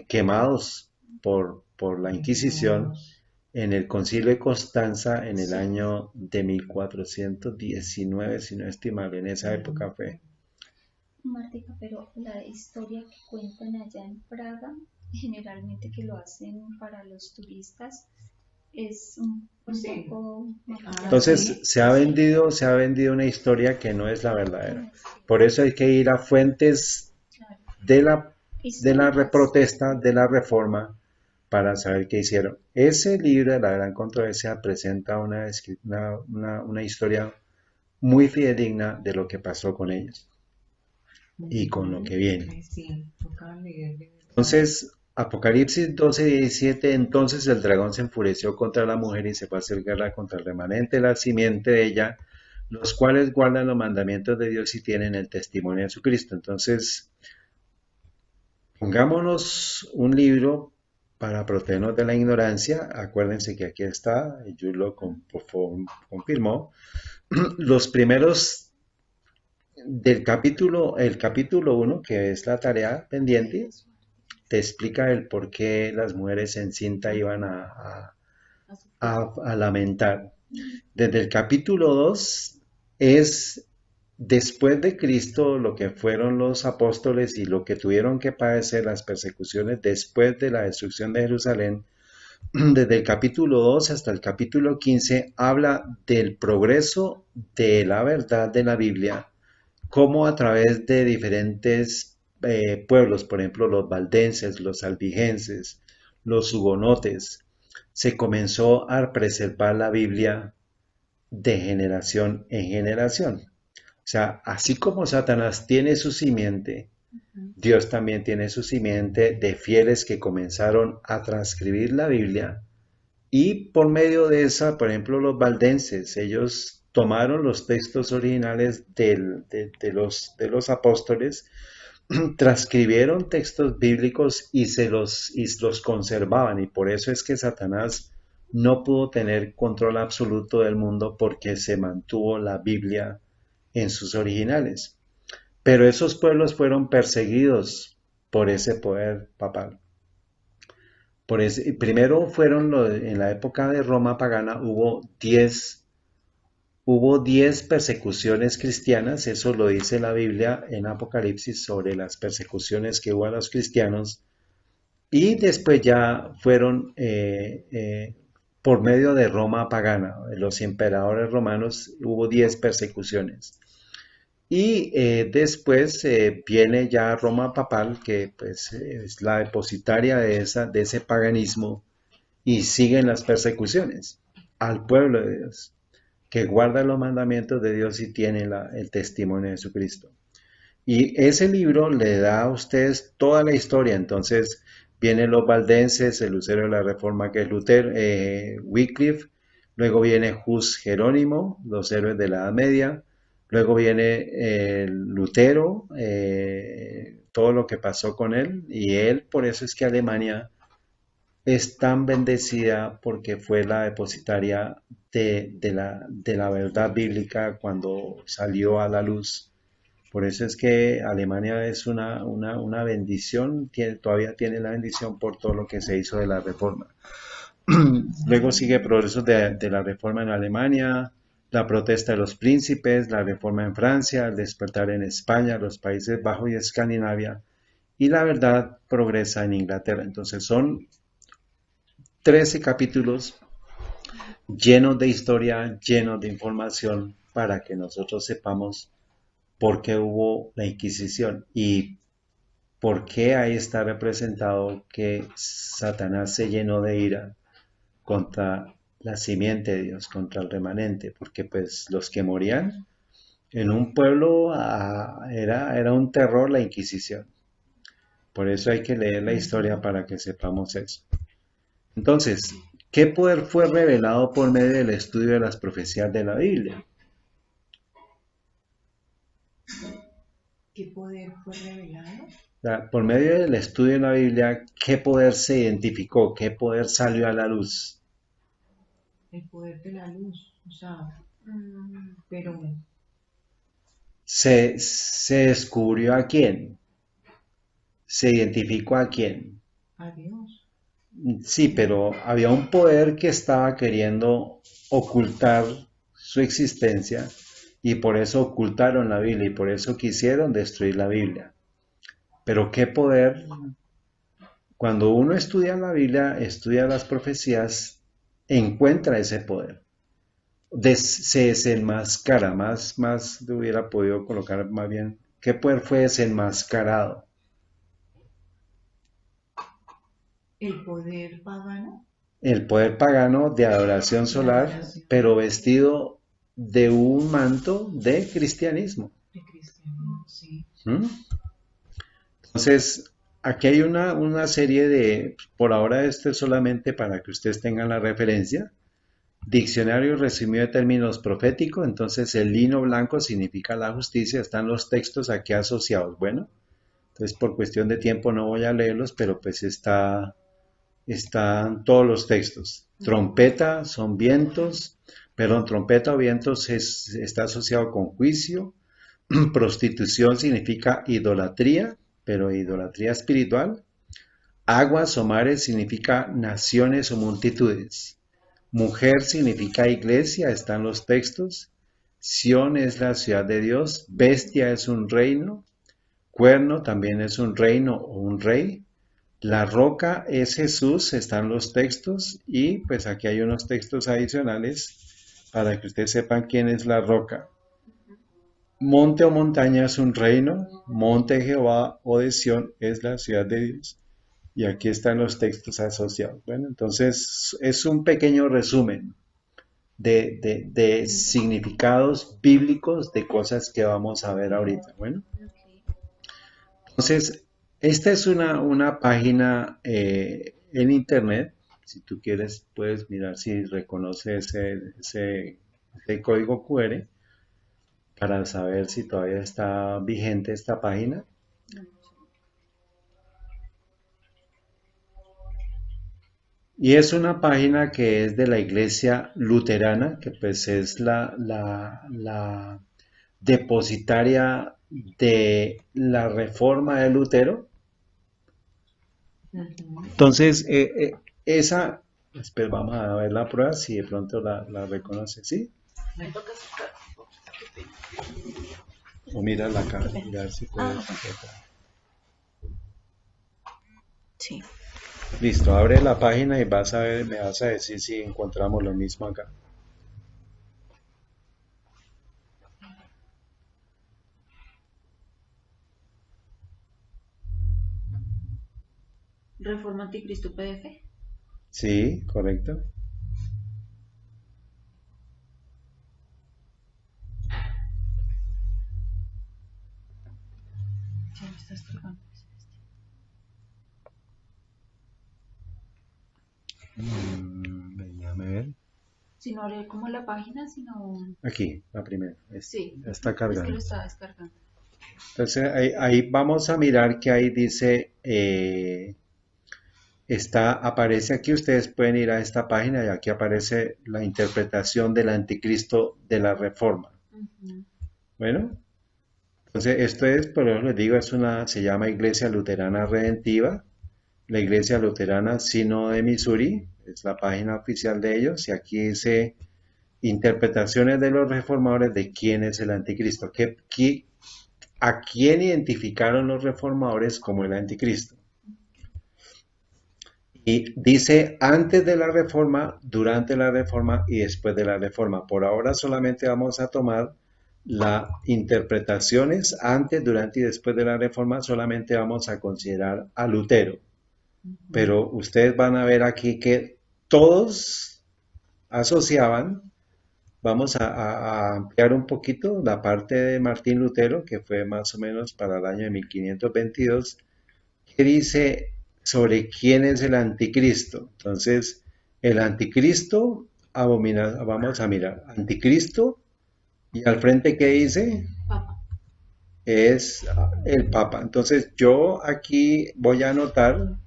quemados por la Inquisición en el Concilio de Constanza en el año de 1419, si no estoy mal, en esa época fue. Martica, pero la historia que cuentan allá en Praga, generalmente que lo hacen para los turistas, es un poco... Entonces se ha vendido una historia que no es la verdadera. Por eso hay que ir a fuentes de la protesta, de la reforma, para saber qué hicieron. Ese libro de la gran controversia presenta una historia muy fidedigna de lo que pasó con ellos y con lo que viene. Entonces, Apocalipsis 12:17, entonces el dragón se enfureció contra la mujer y se fue a hacer guerra contra el remanente, la simiente de ella, los cuales guardan los mandamientos de Dios y tienen el testimonio de Jesucristo. Entonces, pongámonos un libro para protegernos de la ignorancia. Acuérdense que aquí está, Jules lo confirmó, los primeros el capítulo 1, que es la tarea pendiente, te explica el por qué las mujeres en cinta iban a lamentar. Desde el capítulo 2 es después de Cristo lo que fueron los apóstoles y lo que tuvieron que padecer las persecuciones después de la destrucción de Jerusalén. Desde el capítulo 2 hasta el capítulo 15 habla del progreso de la verdad de la Biblia, cómo a través de diferentes pueblos, por ejemplo los valdenses, los albigenses, los hugonotes, se comenzó a preservar la Biblia de generación en generación. O sea, así como Satanás tiene su simiente, Dios también tiene su simiente de fieles que comenzaron a transcribir la Biblia y por medio de esa, por ejemplo, los valdenses, ellos tomaron los textos originales de los apóstoles, transcribieron textos bíblicos y los conservaban, y por eso es que Satanás no pudo tener control absoluto del mundo porque se mantuvo la Biblia en sus originales. Pero esos pueblos fueron perseguidos por ese poder papal. Primero fueron, en la época de Roma pagana, hubo 10 persecuciones cristianas, eso lo dice la Biblia en Apocalipsis sobre las persecuciones que hubo a los cristianos, y después ya fueron por medio de Roma pagana, los emperadores romanos, hubo 10 persecuciones. Y después viene ya Roma papal, que pues es la depositaria de ese paganismo, y siguen las persecuciones al pueblo de Dios, que guarda los mandamientos de Dios y tiene el testimonio de Jesucristo. Y ese libro le da a ustedes toda la historia. Entonces vienen los valdenses, el lucero de la Reforma, que es Lutero, Wycliffe, luego viene Hus Jerónimo, los héroes de la Edad Media. Luego viene Lutero, todo lo que pasó con él, y él, por eso es que Alemania es tan bendecida, porque fue la depositaria de la verdad bíblica cuando salió a la luz. Por eso es que Alemania es una bendición, todavía tiene la bendición por todo lo que se hizo de la Reforma. Luego sigue progresos de la Reforma en Alemania, la protesta de los príncipes, la reforma en Francia, el despertar en España, los Países Bajos y Escandinavia, y la verdad progresa en Inglaterra. Entonces son 13 capítulos llenos de historia, llenos de información, para que nosotros sepamos por qué hubo la Inquisición y por qué ahí está representado que Satanás se llenó de ira contra la simiente de Dios, contra el remanente, porque pues los que morían en un pueblo era un terror la Inquisición. Por eso hay que leer la historia para que sepamos eso. Entonces, ¿qué poder fue revelado por medio del estudio de las profecías de la Biblia? ¿Qué poder fue revelado? Por medio del estudio de la Biblia, ¿qué poder se identificó? ¿Qué poder salió a la luz? El poder de la luz, o sea, pero ¿Se descubrió a quién? ¿Se identificó a quién? a Dios. Sí, pero había un poder que estaba queriendo ocultar su existencia, y por eso ocultaron la Biblia y por eso quisieron destruir la Biblia. Pero ¿qué poder? Cuando uno estudia la Biblia, estudia las profecías, encuentra ese poder. Se desenmascara, más hubiera podido colocar más bien, ¿qué poder fue desenmascarado? El poder pagano. El poder pagano de adoración solar, pero vestido de un manto de cristianismo. De cristianismo, sí. Entonces, aquí hay una serie de, por ahora esto es solamente para que ustedes tengan la referencia, diccionario resumido de términos proféticos. Entonces el lino blanco significa la justicia, están los textos aquí asociados. Bueno, entonces por cuestión de tiempo no voy a leerlos, pero pues están todos los textos. Trompeta son vientos, perdón, trompeta o vientos está asociado con juicio. Prostitución significa idolatría, pero idolatría espiritual. Aguas o mares significa naciones o multitudes. Mujer significa iglesia, están los textos. Sión es la ciudad de Dios. Bestia es un reino. Cuerno también es un reino o un rey. La roca es Jesús, están los textos. Y pues aquí hay unos textos adicionales para que ustedes sepan quién es la roca. Monte o montaña es un reino. Monte de Jehová o de Sión es la ciudad de Dios. Y aquí están los textos asociados. Bueno, entonces es un pequeño resumen de significados bíblicos de cosas que vamos a ver ahorita. Bueno, entonces esta es una página en internet. Si tú quieres, puedes mirar si reconoce ese código QR para saber si todavía está vigente esta página. Y es una página que es de la Iglesia Luterana, que pues es la depositaria de la Reforma de Lutero. Entonces, espera, vamos a ver la prueba si de pronto la reconoce, ¿sí? O mira la cara, mirar si puedes encontrar. Sí. Listo, abre la página y vas a ver, me vas a decir si encontramos lo mismo acá. Reforma Anticristo PDF. Sí, correcto. Sí, me estás cargando. Déjame ver. Si no abrir como la página, sino... Aquí, la primera. Sí. Está Es que cargando. lo estaba descargando. Entonces ahí vamos a mirar que ahí dice, aparece aquí, ustedes pueden ir a esta página y aquí aparece la interpretación del anticristo de la Reforma. Bueno, entonces esto es, por eso les digo, se llama Iglesia Luterana Redentiva, la Iglesia Luterana Sínodo de Missouri, es la página oficial de ellos, y aquí dice interpretaciones de los reformadores de quién es el anticristo, a quién identificaron los reformadores como el anticristo. Y dice antes de la reforma, durante la reforma y después de la reforma. Por ahora solamente vamos a tomar las interpretaciones antes, durante y después de la reforma, solamente vamos a considerar a Lutero. Pero ustedes van a ver aquí que todos asociaban, vamos a ampliar un poquito la parte de Martín Lutero, que fue más o menos para el año de 1522, que dice sobre quién es el anticristo. Entonces, el anticristo vamos a mirar, anticristo, y al frente, ¿qué dice? Papa. Es el Papa. Entonces, yo aquí voy a anotar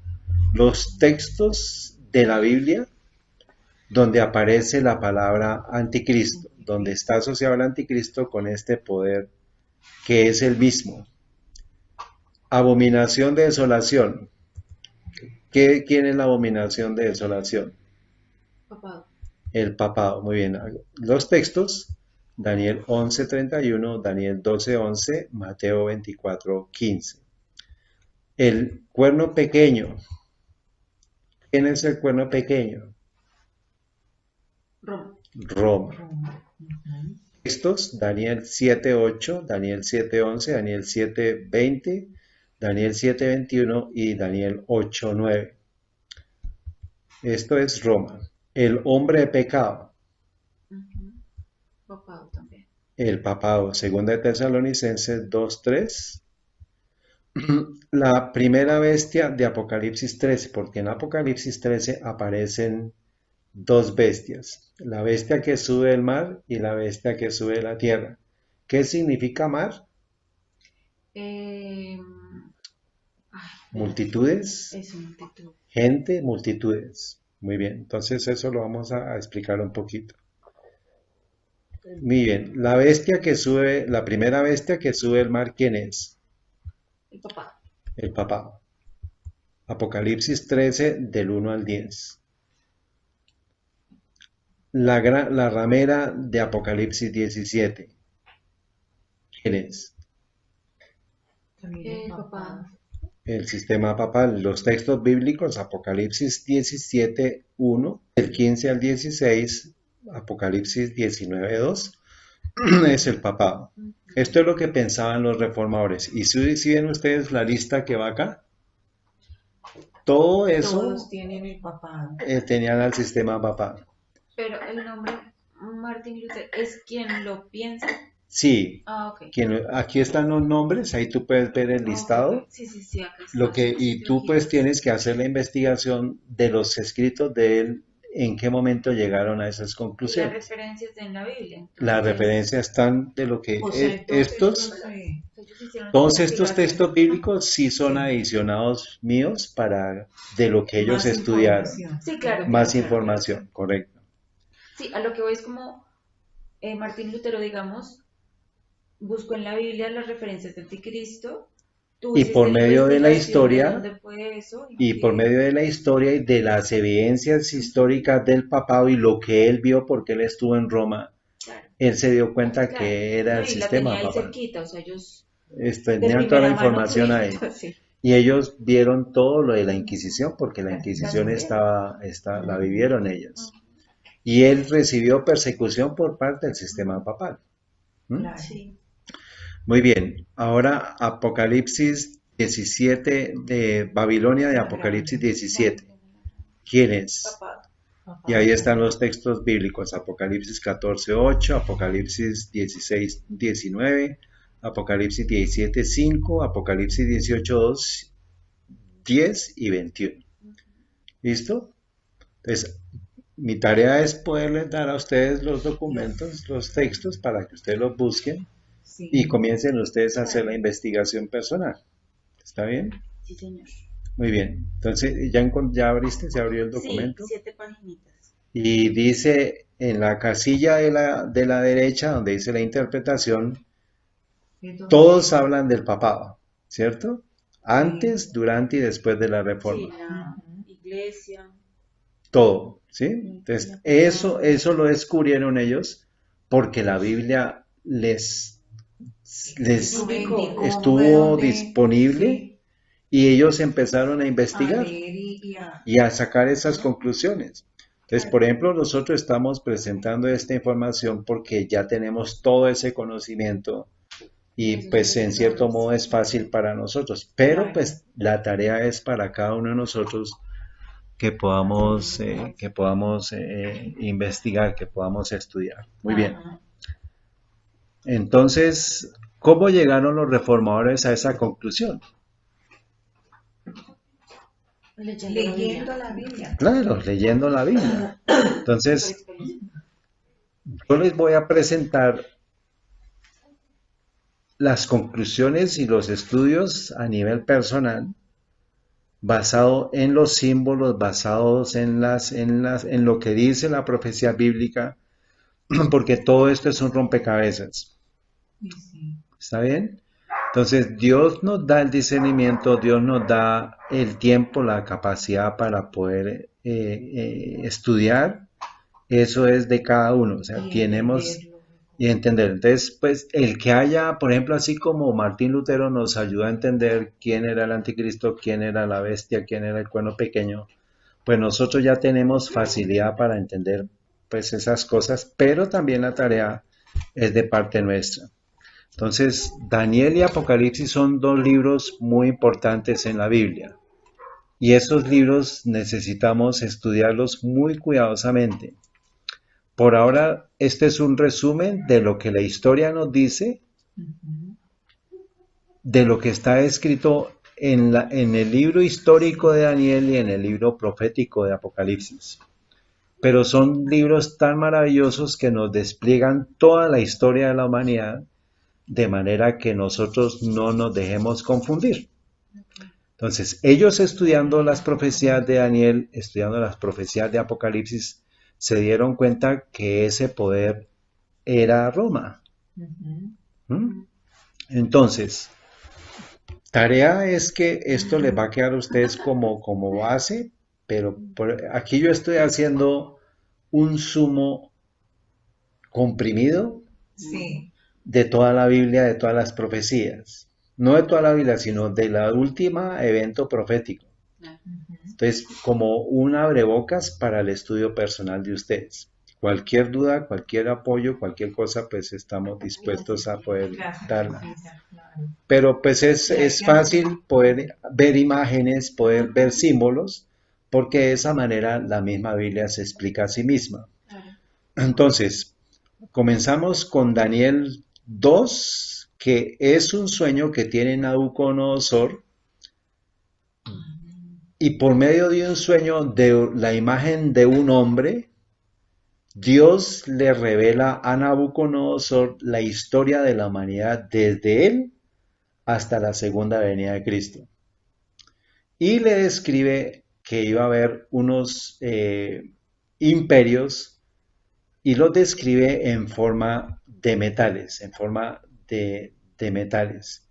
los textos de la Biblia donde aparece la palabra anticristo, donde está asociado el anticristo con este poder que es el mismo. Abominación de desolación. ¿Quién es la abominación de desolación? Papado. El papado. Muy bien. Los textos, Daniel 11:31, Daniel 12:11, Mateo 24:15. El cuerno pequeño. ¿Quién es el cuerno pequeño? Roma. Roma. Textos, Daniel 7:8, Daniel 7:11, Daniel 7:20, Daniel 7:21 y Daniel 8:9. Esto es Roma. El hombre de pecado. Papado también. El papado, segunda de Tesalonicenses 2:3. La primera bestia de Apocalipsis 13, porque en Apocalipsis 13 aparecen dos bestias, la bestia que sube del mar y la bestia que sube de la tierra. ¿Qué significa mar? Multitudes. Es multitud. Gente, multitudes. Muy bien, entonces eso lo vamos a explicar un poquito. Muy bien, la primera bestia que sube el mar, ¿quién es? El papado. El papado. Apocalipsis 13 del 1 al 10. La ramera de Apocalipsis 17. ¿Quién es? También el Papá. papá. El sistema papal. Los textos bíblicos, Apocalipsis 17, 1, del 15 al 16, Apocalipsis 19, 2, es el papado. Esto es lo que pensaban los reformadores. Y si ven ustedes la lista que va acá, todo eso Todos tienen el papado. tenían al sistema papal. Pero el nombre Martin Luther es quien lo piensa. Sí, Ah, ok. aquí están los nombres, ahí tú puedes ver el listado. Ok. Sí, acá está. Y tú pues tienes que hacer la investigación de los escritos de él, en qué momento llegaron a esas Y las conclusiones. referencias en la Biblia. Las referencias están de lo que O sea, estos, Ellos hicieron todos una estos investigación. textos bíblicos sí son adicionados míos para de lo que ellos estudiaron. Sí, claro. Más claro. información, correcto. Sí, a lo que voy es como Martín Lutero, digamos, buscó en la Biblia las referencias del anticristo. Tú Y hiciste por medio de la investigación historia, dónde fue eso, y por medio de la historia y de las evidencias históricas del papado y lo que él vio porque él estuvo en Roma, Claro, él se dio cuenta claro. que era No, el y la sistema tenía ahí papal. cerquita, o sea, ellos Tenían de toda la primera mano información ahí. tuvieron, sí. Y ellos vieron todo lo de la Inquisición, porque la Inquisición También. la vivieron ellos. Y él recibió persecución por parte del sistema papal. ¿Mm? Claro. Sí. Muy bien, ahora Apocalipsis 17 de Babilonia de Apocalipsis 17. ¿Quién es? Papá. Y ahí están los textos bíblicos, Apocalipsis 14, 8, Apocalipsis 16, 19, Apocalipsis 17, 5, Apocalipsis 18, 2, 10 y 21. ¿Listo? Entonces, mi tarea es poderles dar a ustedes los documentos, los textos, para que ustedes los busquen Sí. y comiencen ustedes a hacer la investigación personal. ¿Está bien? Sí, señor. Muy bien. Entonces, ¿ya abriste? ¿Se abrió el documento? Sí, 7 paginitas. Y dice en la casilla de la derecha, donde dice la interpretación, todos hablan del papado, ¿cierto? Antes, durante y después de la Sí, reforma. la iglesia. Todo, ¿sí? Entonces, eso lo descubrieron ellos porque la Biblia les estuvo disponible y ellos empezaron a investigar y a sacar esas conclusiones. Entonces, por ejemplo, nosotros estamos presentando esta información porque ya tenemos todo ese conocimiento y pues en cierto modo es fácil para nosotros, pero pues la tarea es para cada uno de nosotros que podamos investigar, que podamos estudiar. Muy bien. Entonces, ¿cómo llegaron los reformadores a esa conclusión? Leyendo la Biblia. Claro, leyendo la Biblia. Entonces, yo les voy a presentar las conclusiones y los estudios a nivel personal, basado en los símbolos, basados en lo que dice la profecía bíblica, porque todo esto es un rompecabezas. ¿Está bien? Entonces, Dios nos da el discernimiento, Dios nos da el tiempo, la capacidad para poder estudiar. Eso es de cada uno. O sea, tenemos y entender. Entonces, pues, el que haya, por ejemplo, así como Martín Lutero nos ayuda a entender quién era el anticristo, quién era la bestia, quién era el cuerno pequeño, pues nosotros ya tenemos facilidad para entender, pues, esas cosas, pero también la tarea es de parte nuestra. Entonces, Daniel y Apocalipsis son dos libros muy importantes en la Biblia. Y esos libros necesitamos estudiarlos muy cuidadosamente. Por ahora, este es un resumen de lo que la historia nos dice, de lo que está escrito en el libro histórico de Daniel y en el libro profético de Apocalipsis. Pero son libros tan maravillosos que nos despliegan toda la historia de la humanidad, de manera que nosotros no nos dejemos confundir. Entonces, ellos estudiando las profecías de Daniel, estudiando las profecías de Apocalipsis, se dieron cuenta que ese poder era Roma. Entonces, Tarea es que esto les va a quedar a ustedes como base, pero aquí yo estoy haciendo un sumo comprimido Sí. de toda la Biblia, de todas las profecías. No de toda la Biblia, sino de la última evento profético. Ujú. Entonces, como un abrebocas para el estudio personal de ustedes. Cualquier duda, cualquier apoyo, cualquier cosa, pues estamos dispuestos a poder Clase darla. profunda, claro. Pero pues Y hay es que fácil hacerlo. poder ver imágenes, poder ver símbolos, porque de esa manera la misma Biblia se explica a sí misma. Claro. Entonces, comenzamos con Daniel 2, que es un sueño que tiene Nabucodonosor, y por medio de un sueño de la imagen de un hombre, Dios le revela a Nabucodonosor la historia de la humanidad desde él hasta la segunda venida de Cristo. Y le describe que iba a haber unos imperios y los describe en forma de metales, en forma de metales.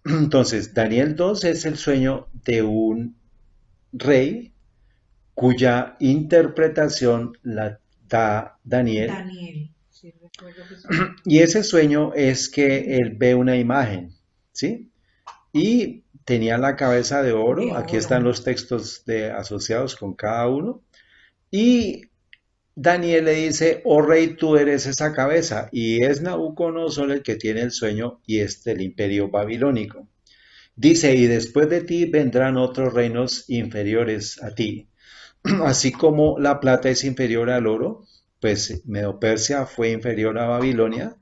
Entonces, Daniel 2 es el sueño de un rey cuya interpretación la da Daniel. Daniel. Sí, recuerdo que sí. Y ese sueño es que él ve una imagen, ¿sí? Y tenía la cabeza de oro, De aquí oro. están los textos asociados con cada uno, y Daniel le dice, oh rey, tú eres esa cabeza, y es Nabucodonosor el que tiene el sueño y es del imperio babilónico. Dice, y después de ti vendrán otros reinos inferiores a ti. Así como la plata es inferior al oro, pues Medo-Persia fue inferior a Babilonia,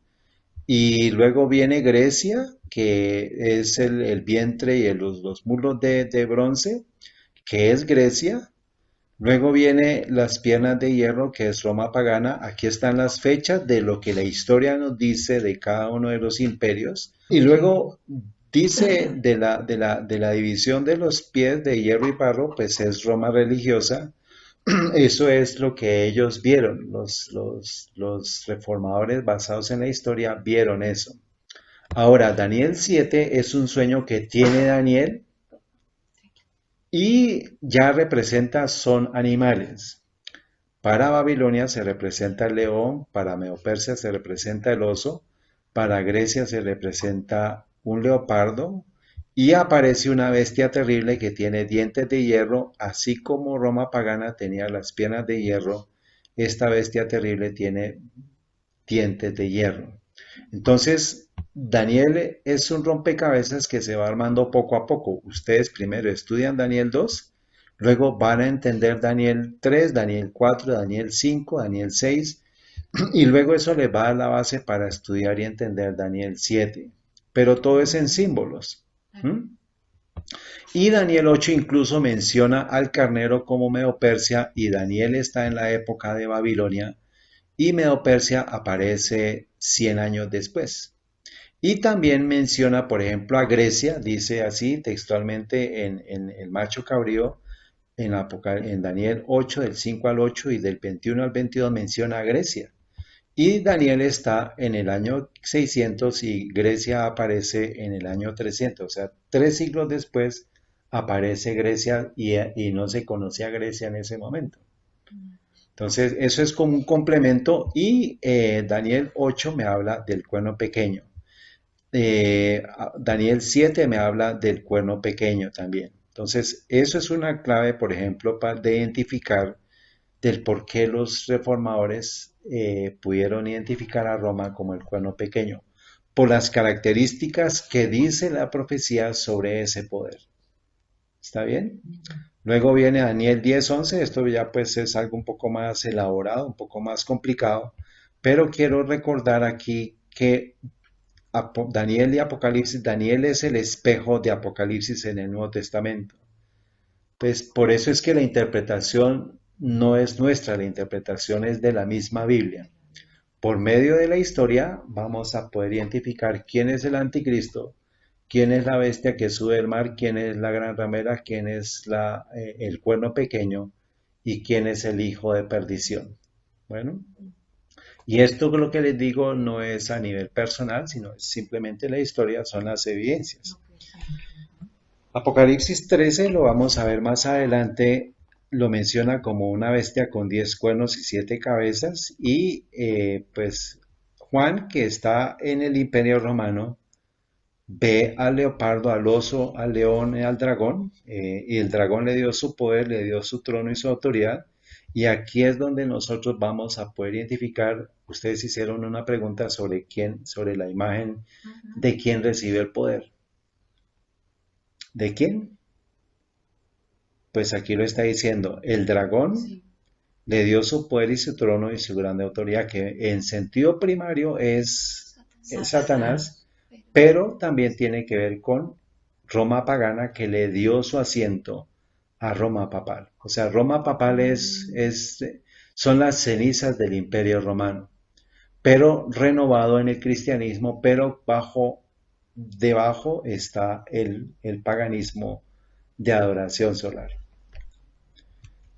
y luego viene Grecia, que es el vientre y los muslos de bronce, que es Grecia. Luego viene las piernas de hierro, que es Roma pagana. Aquí están las fechas de lo que la historia nos dice de cada uno de los imperios. Y luego dice de la división de los pies de hierro y barro, pues es Roma religiosa. Eso es lo que ellos vieron. Los reformadores basados en la historia vieron eso. Ahora, Daniel 7 es un sueño que tiene Daniel y ya representa son animales. Para Babilonia se representa el león, para Medo-Persia se representa el oso, para Grecia se representa un leopardo y aparece una bestia terrible que tiene dientes de hierro, así como Roma pagana tenía las piernas de hierro, esta bestia terrible tiene dientes de hierro. Entonces, Daniel es un rompecabezas que se va armando poco a poco. Ustedes primero estudian Daniel 2, luego van a entender Daniel 3, Daniel 4, Daniel 5, Daniel 6, y luego eso les va a dar la base para estudiar y entender Daniel 7. Pero todo es en símbolos. ¿Mm? Y Daniel 8 incluso menciona al carnero como Medo-Persia, y Daniel está en la época de Babilonia, y Medo-Persia aparece 100 años después. Y también menciona, por ejemplo, a Grecia, dice así textualmente en el macho cabrío, en Daniel 8, del 5 al 8 y del 21 al 22 menciona a Grecia. Y Daniel está en el año 600 y Grecia aparece en el año 300, o sea, 3 siglos después aparece Grecia y no se conocía Grecia en ese momento. Entonces, eso es como un complemento y Daniel 8 me habla del cuerno pequeño. Daniel 7 me habla del cuerno pequeño también. Entonces, eso es una clave, por ejemplo, de identificar del por qué los reformadores pudieron identificar a Roma como el cuerno pequeño, por las características que dice la profecía sobre ese poder. ¿Está bien? Luego viene Daniel 10:11, esto ya pues es algo un poco más elaborado, un poco más complicado, pero quiero recordar aquí que Daniel y Apocalipsis, Daniel es el espejo de Apocalipsis en el Nuevo Testamento. Pues por eso es que la interpretación no es nuestra, la interpretación es de la misma Biblia. Por medio de la historia vamos a poder identificar quién es el anticristo, quién es la bestia que sube del mar, quién es la gran ramera, quién es el cuerno pequeño y quién es el hijo de perdición. Bueno, y esto lo que les digo no es a nivel personal, sino es simplemente la historia, son las evidencias. Apocalipsis 13 lo vamos a ver más adelante, lo menciona como una bestia con 10 cuernos y 7 cabezas y pues Juan, que está en el Imperio Romano, ve al leopardo, al oso, al león y al dragón, y el dragón le dio su poder, le dio su trono y su autoridad, y aquí es donde nosotros vamos a poder identificar, ustedes hicieron una pregunta sobre quién, sobre la imagen de quién recibe el poder. ¿De quién? Pues aquí lo está diciendo, el dragón Sí. le dio su poder y su trono y su grande autoridad, que en sentido primario es Satanás, pero también tiene que ver con Roma pagana, que le dio su asiento a Roma papal. O sea, Roma papal son las cenizas del Imperio Romano, pero renovado en el cristianismo, pero debajo está el paganismo de adoración solar.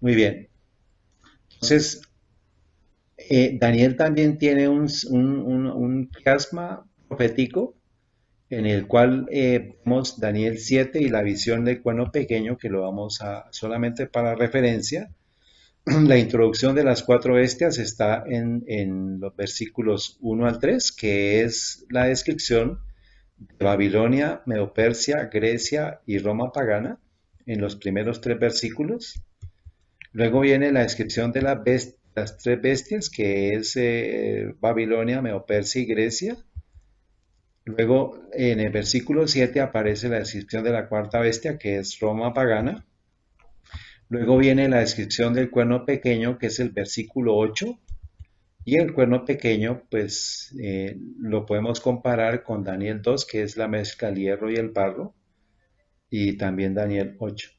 Muy bien. Entonces, Daniel también tiene un chiasma profético en el cual vemos Daniel 7 y la visión del cuerno pequeño, que lo vamos a solamente para referencia. La introducción de las 4 bestias está en los versículos 1 al 3, que es la descripción de Babilonia, Medo-Persia, Grecia y Roma pagana, en los primeros 3 versículos. Luego viene la descripción de las 3 bestias, que es Babilonia, Medo-Persia y Grecia. Luego, en el versículo 7 aparece la descripción de la 4ª bestia, que es Roma pagana. Luego viene la descripción del cuerno pequeño, que es el versículo 8. Y el cuerno pequeño, pues, lo podemos comparar con Daniel 2, que es la mezcla del hierro y el barro. Y también Daniel 8.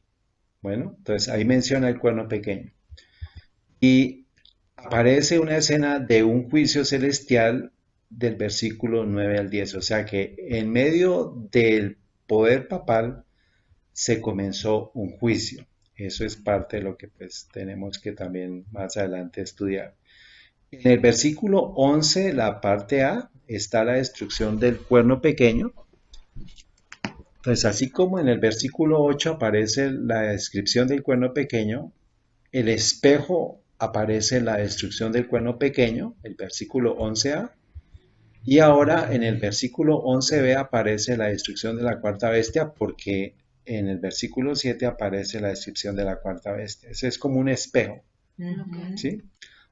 Bueno, entonces ahí menciona el cuerno pequeño. Y aparece una escena de un juicio celestial del versículo 9 al 10. O sea que en medio del poder papal se comenzó un juicio. Eso es parte de lo que pues tenemos que también más adelante estudiar. En el versículo 11, la parte A, está la destrucción del cuerno pequeño. Entonces, así como en el versículo 8 aparece la descripción del cuerno pequeño, el espejo aparece la destrucción del cuerno pequeño, el versículo 11a, y ahora en el versículo 11b aparece la destrucción de la 4ª bestia, porque en el versículo 7 aparece la descripción de la 4ª bestia. Ese es como un espejo, ¿sí?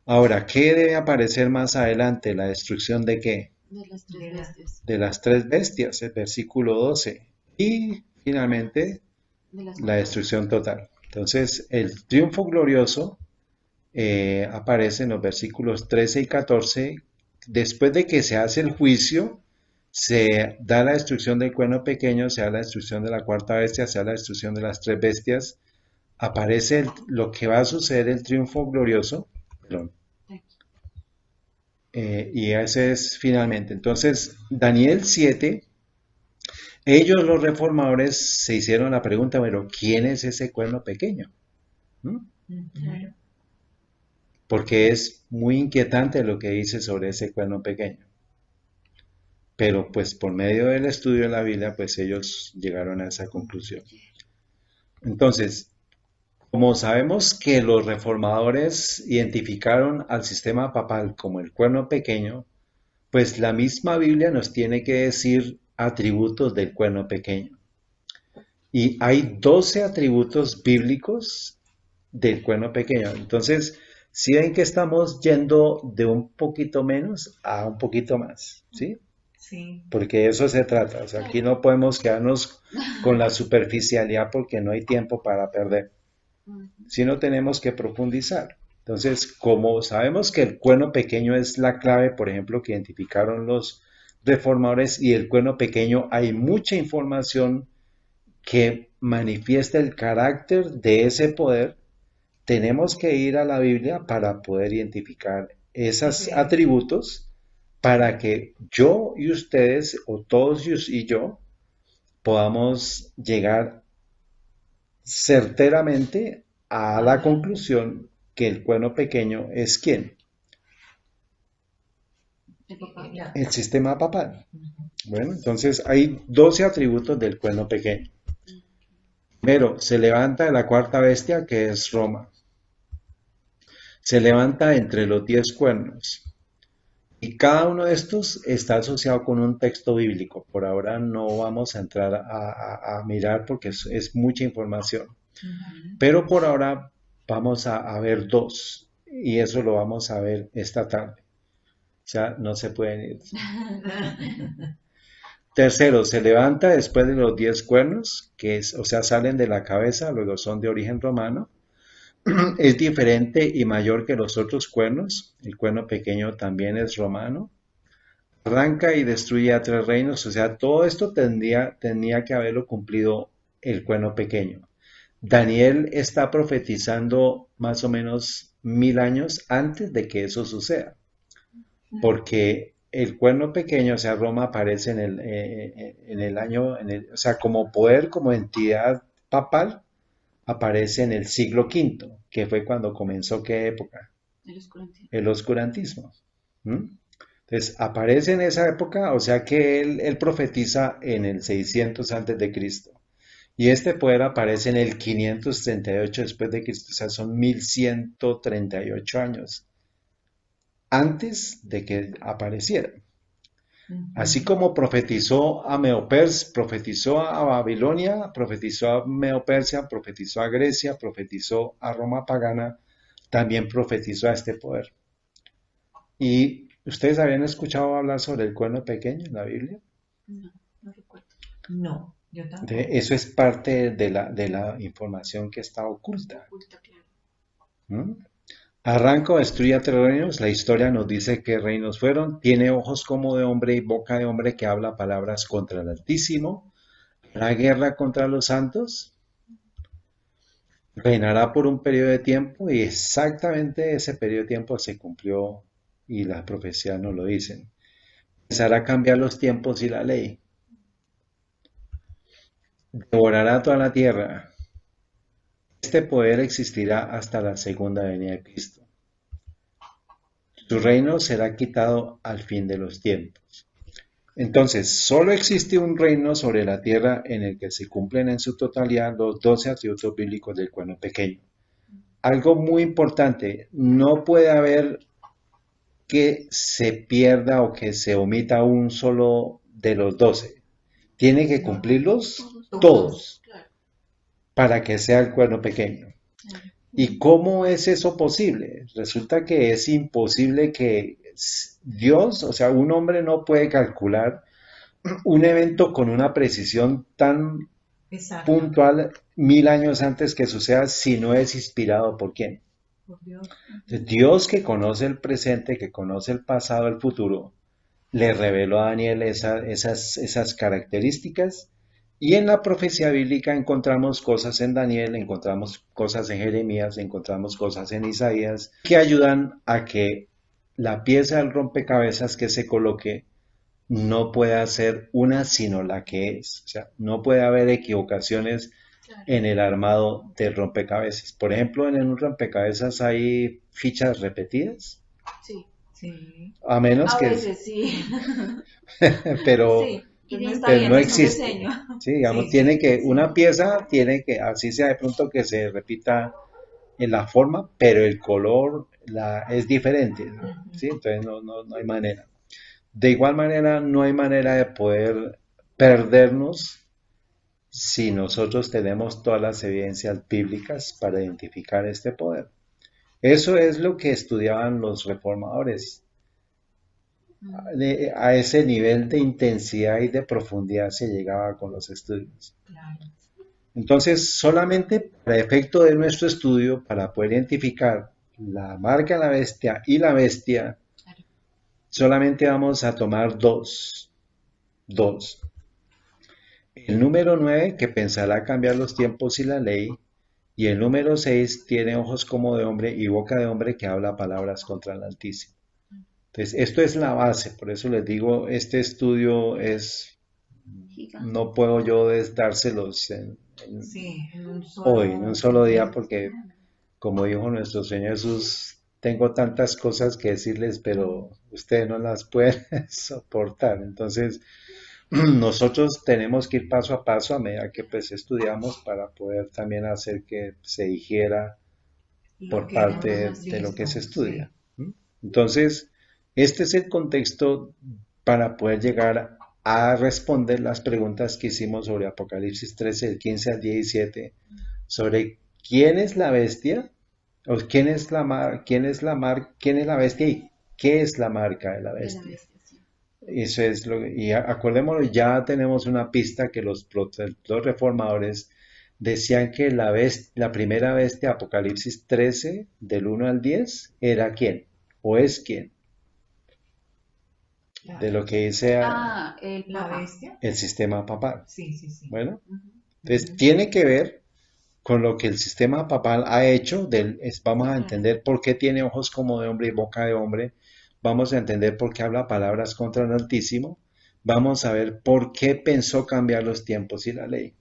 Ahora, ¿qué debe aparecer más adelante? ¿La destrucción de qué? De las 3 bestias. De las 3 bestias, el versículo 12. Y finalmente, la destrucción total. Entonces, el triunfo glorioso aparece en los versículos 13 y 14. Después de que se hace el juicio, se da la destrucción del cuerno pequeño, se da la destrucción de la 4ª bestia, se da la destrucción de las 3 bestias. Aparece lo que va a suceder, el triunfo glorioso. Perdón. Y ese es finalmente. Entonces, Daniel 7, ellos los reformadores se hicieron la pregunta, pero ¿quién es ese cuerno pequeño? Claro. Porque es muy inquietante lo que dice sobre ese cuerno pequeño. Pero pues por medio del estudio de la Biblia, pues ellos llegaron a esa conclusión. Entonces, como sabemos que los reformadores identificaron al sistema papal como el cuerno pequeño, pues la misma Biblia nos tiene que decir atributos del cuerno pequeño. Y hay 12 atributos bíblicos del cuerno pequeño. Entonces, si ven que estamos yendo de un poquito menos a un poquito más, ¿sí? Sí. Porque de eso se trata. O sea, aquí no podemos quedarnos con la superficialidad porque no hay tiempo para perder. Sino tenemos que profundizar. Entonces, como sabemos que el cuerno pequeño es la clave, por ejemplo, que identificaron los reformadores, y el cuerno pequeño hay mucha información que manifiesta el carácter de ese poder, tenemos que ir a la Biblia para poder identificar esos atributos para que yo y ustedes, o todos y yo, podamos llegar certeramente a la conclusión que el cuerno pequeño es ¿quién? El sistema papal. Bueno, entonces hay 12 atributos del cuerno pequeño. Primero, se levanta la cuarta bestia, que es Roma. Se levanta entre los 10 cuernos. Y cada uno de estos está asociado con un texto bíblico. Por ahora no vamos a entrar a mirar porque es mucha información. Ujú. Pero por ahora vamos a ver dos. Y eso lo vamos a ver esta tarde. O sea, no se pueden ir. Tercero, se levanta después de los 10 cuernos, que es, o sea, salen de la cabeza, luego son de origen romano. Es diferente y mayor que los otros cuernos. El cuerno pequeño también es romano. Arranca y destruye a 3 reinos. O sea, todo esto tenía que haberlo cumplido el cuerno pequeño. Daniel está profetizando más o menos 1000 años antes de que eso suceda. Porque el cuerno pequeño, o sea, Roma aparece en el año, o sea, como poder, como entidad papal, aparece en el siglo V, que fue cuando comenzó qué época, El oscurantismo. el oscurantismo. ¿Mm? Entonces, aparece en esa época, o sea que él profetiza en el 600 antes de Cristo. Y este poder aparece en el 538 después de Cristo, o sea, son 1138 años antes de que apareciera. Así como profetizó a Medo-Persia, profetizó a Babilonia, profetizó a Medo-Persia, profetizó a Grecia, profetizó a Roma pagana, también profetizó a este poder. ¿Y ustedes habían escuchado hablar sobre el cuerno pequeño en la Biblia? No, no recuerdo. No, yo tampoco. Eso es parte de la información que está oculta. Oculta, claro. ¿Mm? Arranca o destruye a 3 reinos. La historia nos dice qué reinos fueron. Tiene ojos como de hombre y boca de hombre que habla palabras contra el Altísimo. La guerra contra los santos. Reinará por un periodo de tiempo y exactamente ese periodo de tiempo se cumplió y las profecías nos lo dicen. Empezará a cambiar los tiempos y la ley. Devorará toda la tierra. Este poder existirá hasta la segunda venida de Cristo. Su reino será quitado al fin de los tiempos. Entonces, solo existe un reino sobre la tierra en el que se cumplen en su totalidad los 12 atributos bíblicos del cuerno pequeño. Algo muy importante, no puede haber que se pierda o que se omita un solo de los 12. Tiene que cumplirlos todos Claro, para que sea el cuerno pequeño. claro. ¿Y cómo es eso posible? Resulta que es imposible que Dios, o sea, un hombre no puede calcular un evento con una precisión tan Exacto. puntual 1000 años antes que suceda si no es inspirado por quién. Por Dios. Entonces, Dios que conoce el presente, que conoce el pasado, el futuro, le reveló a Daniel esas características. Y en la profecía bíblica encontramos cosas en Daniel, encontramos cosas en Jeremías, encontramos cosas en Isaías que ayudan a que la pieza del rompecabezas que se coloque no pueda ser una sino la que es. O sea, no puede haber equivocaciones Claro. en el armado del rompecabezas. Por ejemplo, en un rompecabezas hay fichas repetidas, Sí. Sí. a menos A que, veces sí. pero Sí, pues no está pero bien, no es un existe. diseño. Sí, digamos, Sí, tiene sí, que, sí. una pieza tiene que, así sea de pronto que se repita en la forma, pero el color es diferente, ¿sí? Entonces no hay manera. De igual manera, no hay manera de poder perdernos si nosotros tenemos todas las evidencias bíblicas para identificar este poder. Eso es lo que estudiaban los reformadores. A ese nivel de intensidad y de profundidad se llegaba con los estudios. Claro. Entonces, solamente para efecto de nuestro estudio, para poder identificar la marca de la bestia y la bestia, Claro. solamente vamos a tomar dos. El número 9, que pensará cambiar los tiempos y la ley, y el número 6 tiene ojos como de hombre y boca de hombre que habla palabras contra el Altísimo. Entonces, esto es la base, por eso les digo, este estudio es, Gigante. no puedo yo dárselos Sí, en un solo hoy, en un solo día, momento. porque como dijo nuestro Señor Jesús, tengo tantas cosas que decirles, pero ustedes no las pueden soportar. Entonces, nosotros tenemos que ir paso a paso a medida que pues estudiamos para poder también hacer que se digiera Lo por que parte hemos de lo que se visto, estudia. Entonces, este es el contexto para poder llegar a responder las preguntas que hicimos sobre Apocalipsis 13, del 15 al 17, sobre quién es la bestia, o quién es quién es la bestia y qué es la marca de la De la bestia. bestia, sí. Eso es acordémonos, ya tenemos una pista que los reformadores decían que la primera bestia, Apocalipsis 13, del 1 al 10, era quién, o es quién, de lo que dice El la Papa. bestia. el sistema papal. Sí, sí, sí. Bueno, Ujú. entonces tiene que ver con lo que el sistema papal ha hecho. Vamos a entender por qué tiene ojos como de hombre y boca de hombre. Vamos a entender por qué habla palabras contra el Altísimo. Vamos a ver por qué pensó cambiar los tiempos y la ley.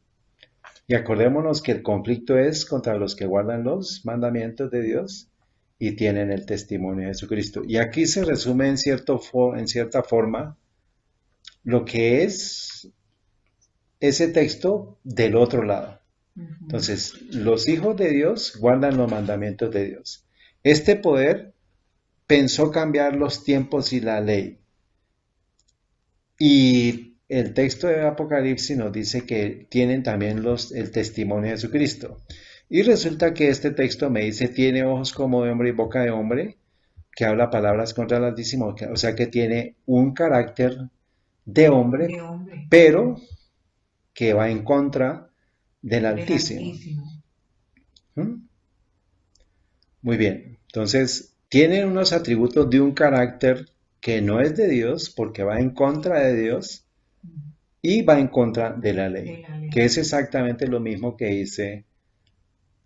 Y acordémonos que el conflicto es contra los que guardan los mandamientos de Dios y tienen el testimonio de Jesucristo. Y aquí se resume en cierta forma lo que es ese texto del otro lado. Entonces, los hijos de Dios guardan los mandamientos de Dios. Este poder pensó cambiar los tiempos y la ley. Y el texto de Apocalipsis nos dice que tienen también el testimonio de Jesucristo. Y resulta que este texto me dice, tiene ojos como de hombre y boca de hombre, que habla palabras contra el Altísimo, o sea que tiene un carácter de hombre, De hombre. pero que va en contra del Del Altísimo. Altísimo. ¿Mm? Muy bien, entonces tiene unos atributos de un carácter que no es de Dios porque va en contra de Dios y va en contra de la ley, que es exactamente lo mismo que dice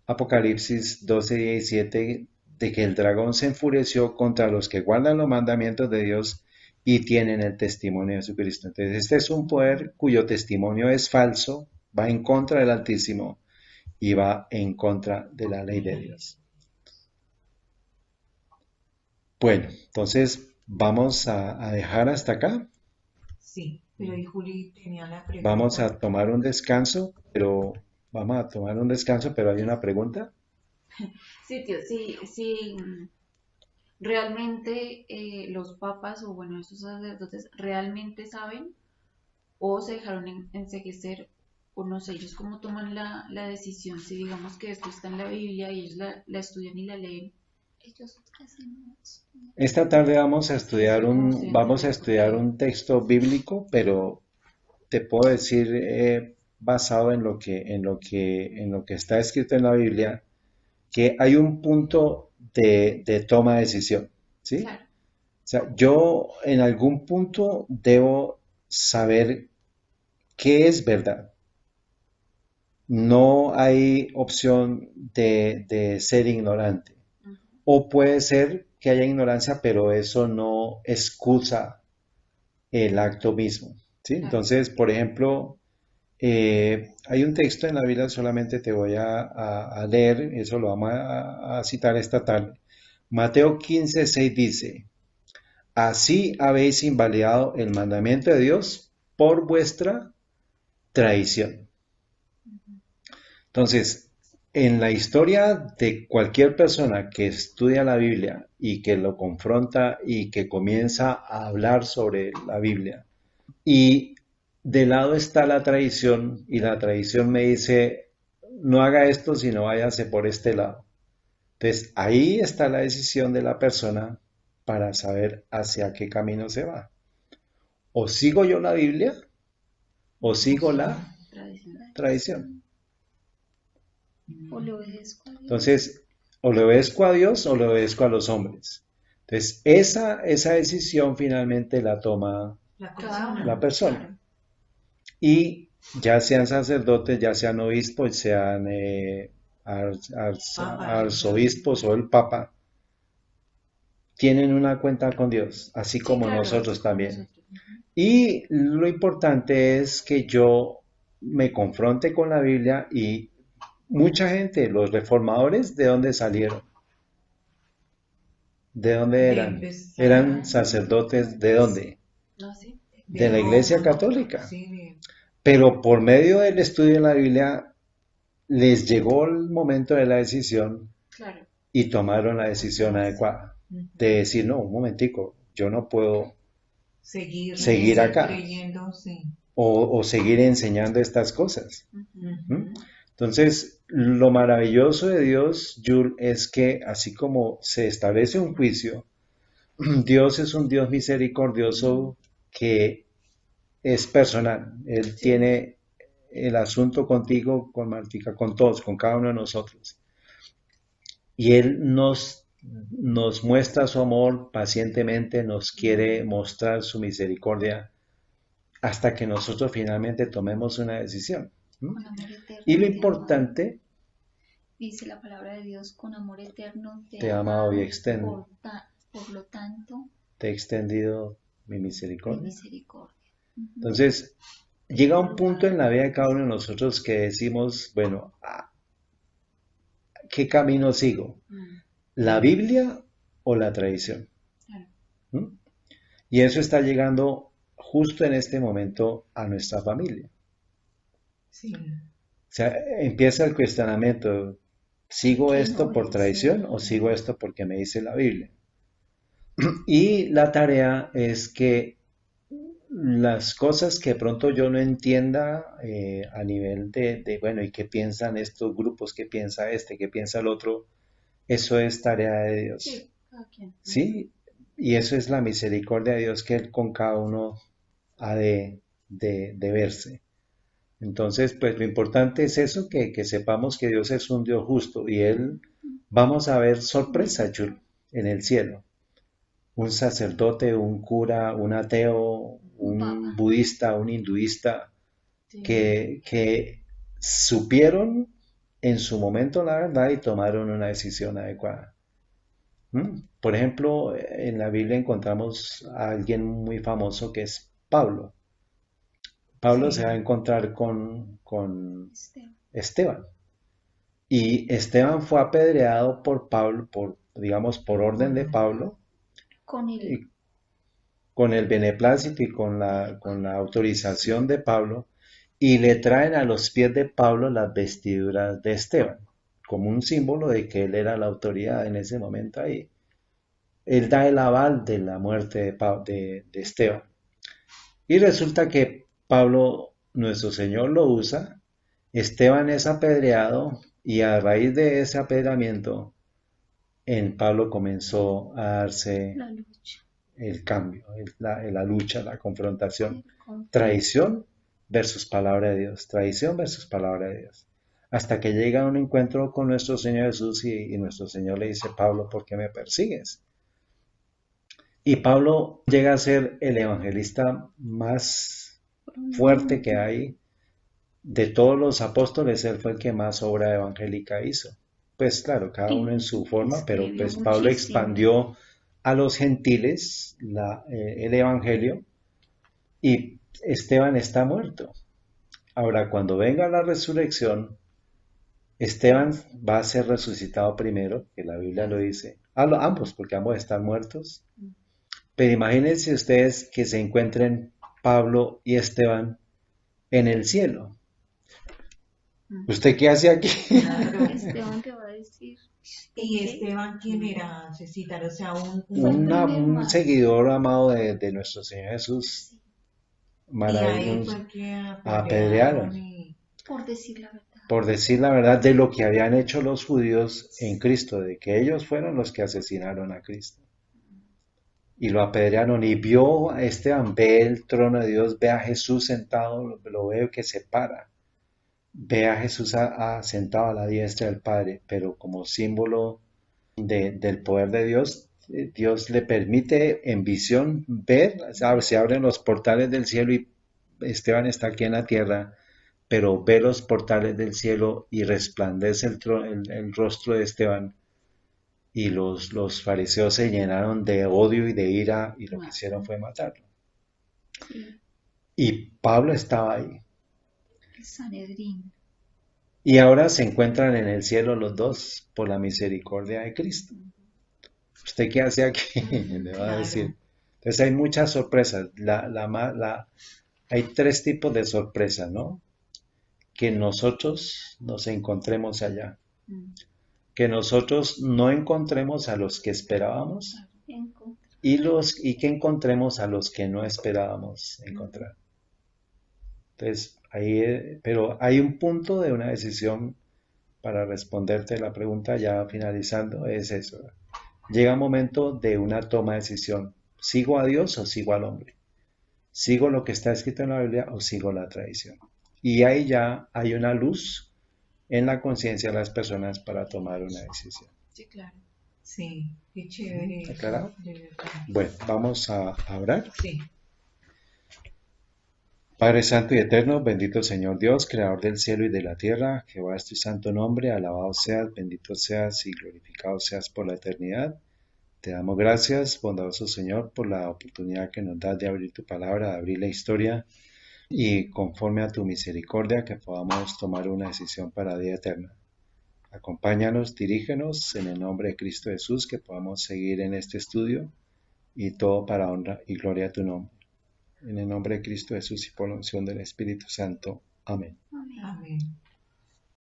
Apocalipsis 12:17, de que el dragón se enfureció contra los que guardan los mandamientos de Dios y tienen el testimonio de Jesucristo. Entonces este es un poder cuyo testimonio es falso, va en contra del Altísimo y va en contra de la ley de Dios. Bueno, entonces vamos a dejar hasta acá. Sí, pero ahí Juli tenía la pregunta. Vamos a tomar un descanso, pero hay una pregunta. Sí, tío, sí, realmente los papas o bueno, estos sacerdotes realmente saben o se dejaron enceguecer o no sé, ellos cómo toman la decisión, si digamos que esto está en la Biblia y ellos la estudian y la leen. Ellos casi no. Esta tarde vamos a estudiar un texto bíblico, pero te puedo decir basado en lo que está escrito en la Biblia, que hay un punto de toma de decisión, ¿sí? Claro. O sea, yo en algún punto debo saber qué es verdad. No hay opción de ser ignorante. Ujú. O puede ser que haya ignorancia, pero eso no excusa el acto mismo, ¿sí? Claro. Entonces, por ejemplo, hay un texto en la Biblia, solamente te voy a leer, eso lo vamos a citar esta tarde. Mateo 15:6 dice, así habéis invalidado el mandamiento de Dios por vuestra traición. Entonces, en la historia de cualquier persona que estudia la Biblia y que lo confronta y que comienza a hablar sobre la Biblia, y de lado está la tradición, y la tradición me dice, no haga esto, sino váyase por este lado. Entonces, ahí está la decisión de la persona para saber hacia qué camino se va. O sigo yo la Biblia, o sigo la Tradicional. tradición. O le obedezco a Dios. Entonces, o le obedezco a Dios o le obedezco a los hombres. Entonces, esa decisión finalmente la toma La Cada uno. la persona. Y ya sean sacerdotes, ya sean obispos, sean arzobispos o el Papa, tienen una cuenta con Dios, así Sí, como claro, nosotros así como también. nosotros. Ujú. Y lo importante es que yo me confronte con la Biblia y mucha gente, los reformadores, ¿de dónde salieron? ¿De dónde eran? Pues, Eran sacerdotes, ¿de dónde? No, sí. de la Iglesia Católica. Sí, Pero por medio del estudio de la Biblia les llegó el momento de la decisión Claro. y tomaron la decisión adecuada de decir, no, un momentico, yo no puedo seguir acá creyendo, sí. o seguir enseñando estas cosas. Ujú. Entonces, lo maravilloso de Dios, Jules, es que así como se establece un juicio, Dios es un Dios misericordioso que es personal. Él tiene el asunto contigo, con Martica, con todos, con cada uno de nosotros. Y Él nos muestra su amor pacientemente, nos quiere mostrar su misericordia hasta que nosotros finalmente tomemos una decisión. Con amor eterno Y lo te ha amado. importante, Dice la palabra de Dios, con amor eterno te he amado y por lo tanto, te he extendido mi mi misericordia. misericordia. Ujú. Entonces, llega un punto en la vida de cada uno de nosotros que decimos, bueno, ¿qué camino sigo? ¿La Biblia o la tradición? Claro. ¿Mm? Y eso está llegando justo en este momento a nuestra familia. Sí. O sea, empieza el cuestionamiento, ¿sigo ¿Qué esto no por es? tradición o sigo esto porque me dice la Biblia? Y la tarea es que las cosas que de pronto yo no entienda a nivel bueno, ¿y qué piensan estos grupos? ¿Qué piensa este? ¿Qué piensa el otro? Eso es tarea de Dios. Sí, cada quien. ¿Sí? Y eso es la misericordia de Dios que Él con cada uno ha de verse. Entonces, pues lo importante es eso, que sepamos que Dios es un Dios justo y Él, vamos a ver sorpresa, Jules, en el cielo. Un sacerdote, un cura, un ateo, un Papa. budista, un hinduista, Sí. que supieron en su momento la verdad y tomaron una decisión adecuada. Por ejemplo, en la Biblia encontramos a alguien muy famoso que es Pablo. Pablo Sí. se va a encontrar con Esteban. Esteban. Y Esteban fue apedreado por Pablo, digamos, por orden de Pablo, Con el y con el beneplácito y con la autorización de Pablo, y le traen a los pies de Pablo las vestiduras de Esteban, como un símbolo de que él era la autoridad en ese momento ahí. Él da el aval de la muerte de Esteban. Y resulta que Pablo, nuestro Señor, lo usa, Esteban es apedreado y a raíz de ese apedreamiento en Pablo comenzó a darse la lucha. el cambio, la lucha, la confrontación. El conflicto. Traición versus palabra de Dios, traición versus palabra de Dios. Hasta que llega a un encuentro con nuestro Señor Jesús y nuestro Señor le dice, Pablo, ¿por qué me persigues? Y Pablo llega a ser el evangelista más fuerte que hay. De todos los apóstoles, él fue el que más obra evangélica hizo. Pues claro, cada uno en su forma, pero Escribió pues Pablo muchísimo. expandió a los gentiles el evangelio y Esteban está muerto. Ahora, cuando venga la resurrección, Esteban va a ser resucitado primero, que la Biblia lo dice, ambos, porque ambos están muertos. Pero imagínense ustedes que se encuentren Pablo y Esteban en el cielo. ¿Usted qué hace aquí? Claro. Esteban te va a decir. ¿Y Esteban quién era, Cecita? O sea, Un seguidor amado de nuestro Señor Jesús. y ahí Maravilloso. fue que Apedrearon. Por decir la verdad. Por decir la verdad de lo que habían hecho los judíos en Cristo, de que ellos fueron los que asesinaron a Cristo. Y lo apedrearon y vio a Esteban, ve el trono de Dios, ve a Jesús sentado, lo veo que se para. Ve a Jesús sentado a la diestra del Padre, pero como símbolo del poder de Dios, Dios le permite en visión ver, se abren los portales del cielo y Esteban está aquí en la tierra, pero ve los portales del cielo y resplandece el rostro de Esteban y los fariseos se llenaron de odio y de ira y lo que hicieron fue matarlo. Sí, Y Pablo estaba ahí. el Sanedrín. Y ahora se encuentran en el cielo los dos por la misericordia de Cristo. ¿Usted qué hace aquí? Le va a decir. Entonces hay muchas sorpresas. Hay tres tipos de sorpresas, ¿no? Que nosotros nos encontremos allá. Mm. Que nosotros no encontremos a los que esperábamos y que encontremos a los que no esperábamos encontrar. Entonces, pero hay un punto de una decisión para responderte la pregunta, ya finalizando, es eso. Llega un momento de una toma de decisión. ¿Sigo a Dios o sigo al hombre? ¿Sigo lo que está escrito en la Biblia o sigo la tradición? Y ahí ya hay una luz en la conciencia de las personas para tomar una decisión. Sí, claro. Sí, qué chévere. ¿Está claro? De verdad. Bueno, vamos a orar. Sí. Padre Santo y Eterno, bendito Señor Dios, Creador del cielo y de la tierra, Jehová es tu santo nombre, alabado seas, bendito seas y glorificado seas por la eternidad. Te damos gracias, bondadoso Señor, por la oportunidad que nos das de abrir tu palabra, de abrir la historia y conforme a tu misericordia que podamos tomar una decisión para la vida eterna. Acompáñanos, dirígenos en el nombre de Cristo Jesús, que podamos seguir en este estudio y todo para honra y gloria a tu nombre. En el nombre de Cristo Jesús y por la unción del Espíritu Santo. Amén. Amén. Amén.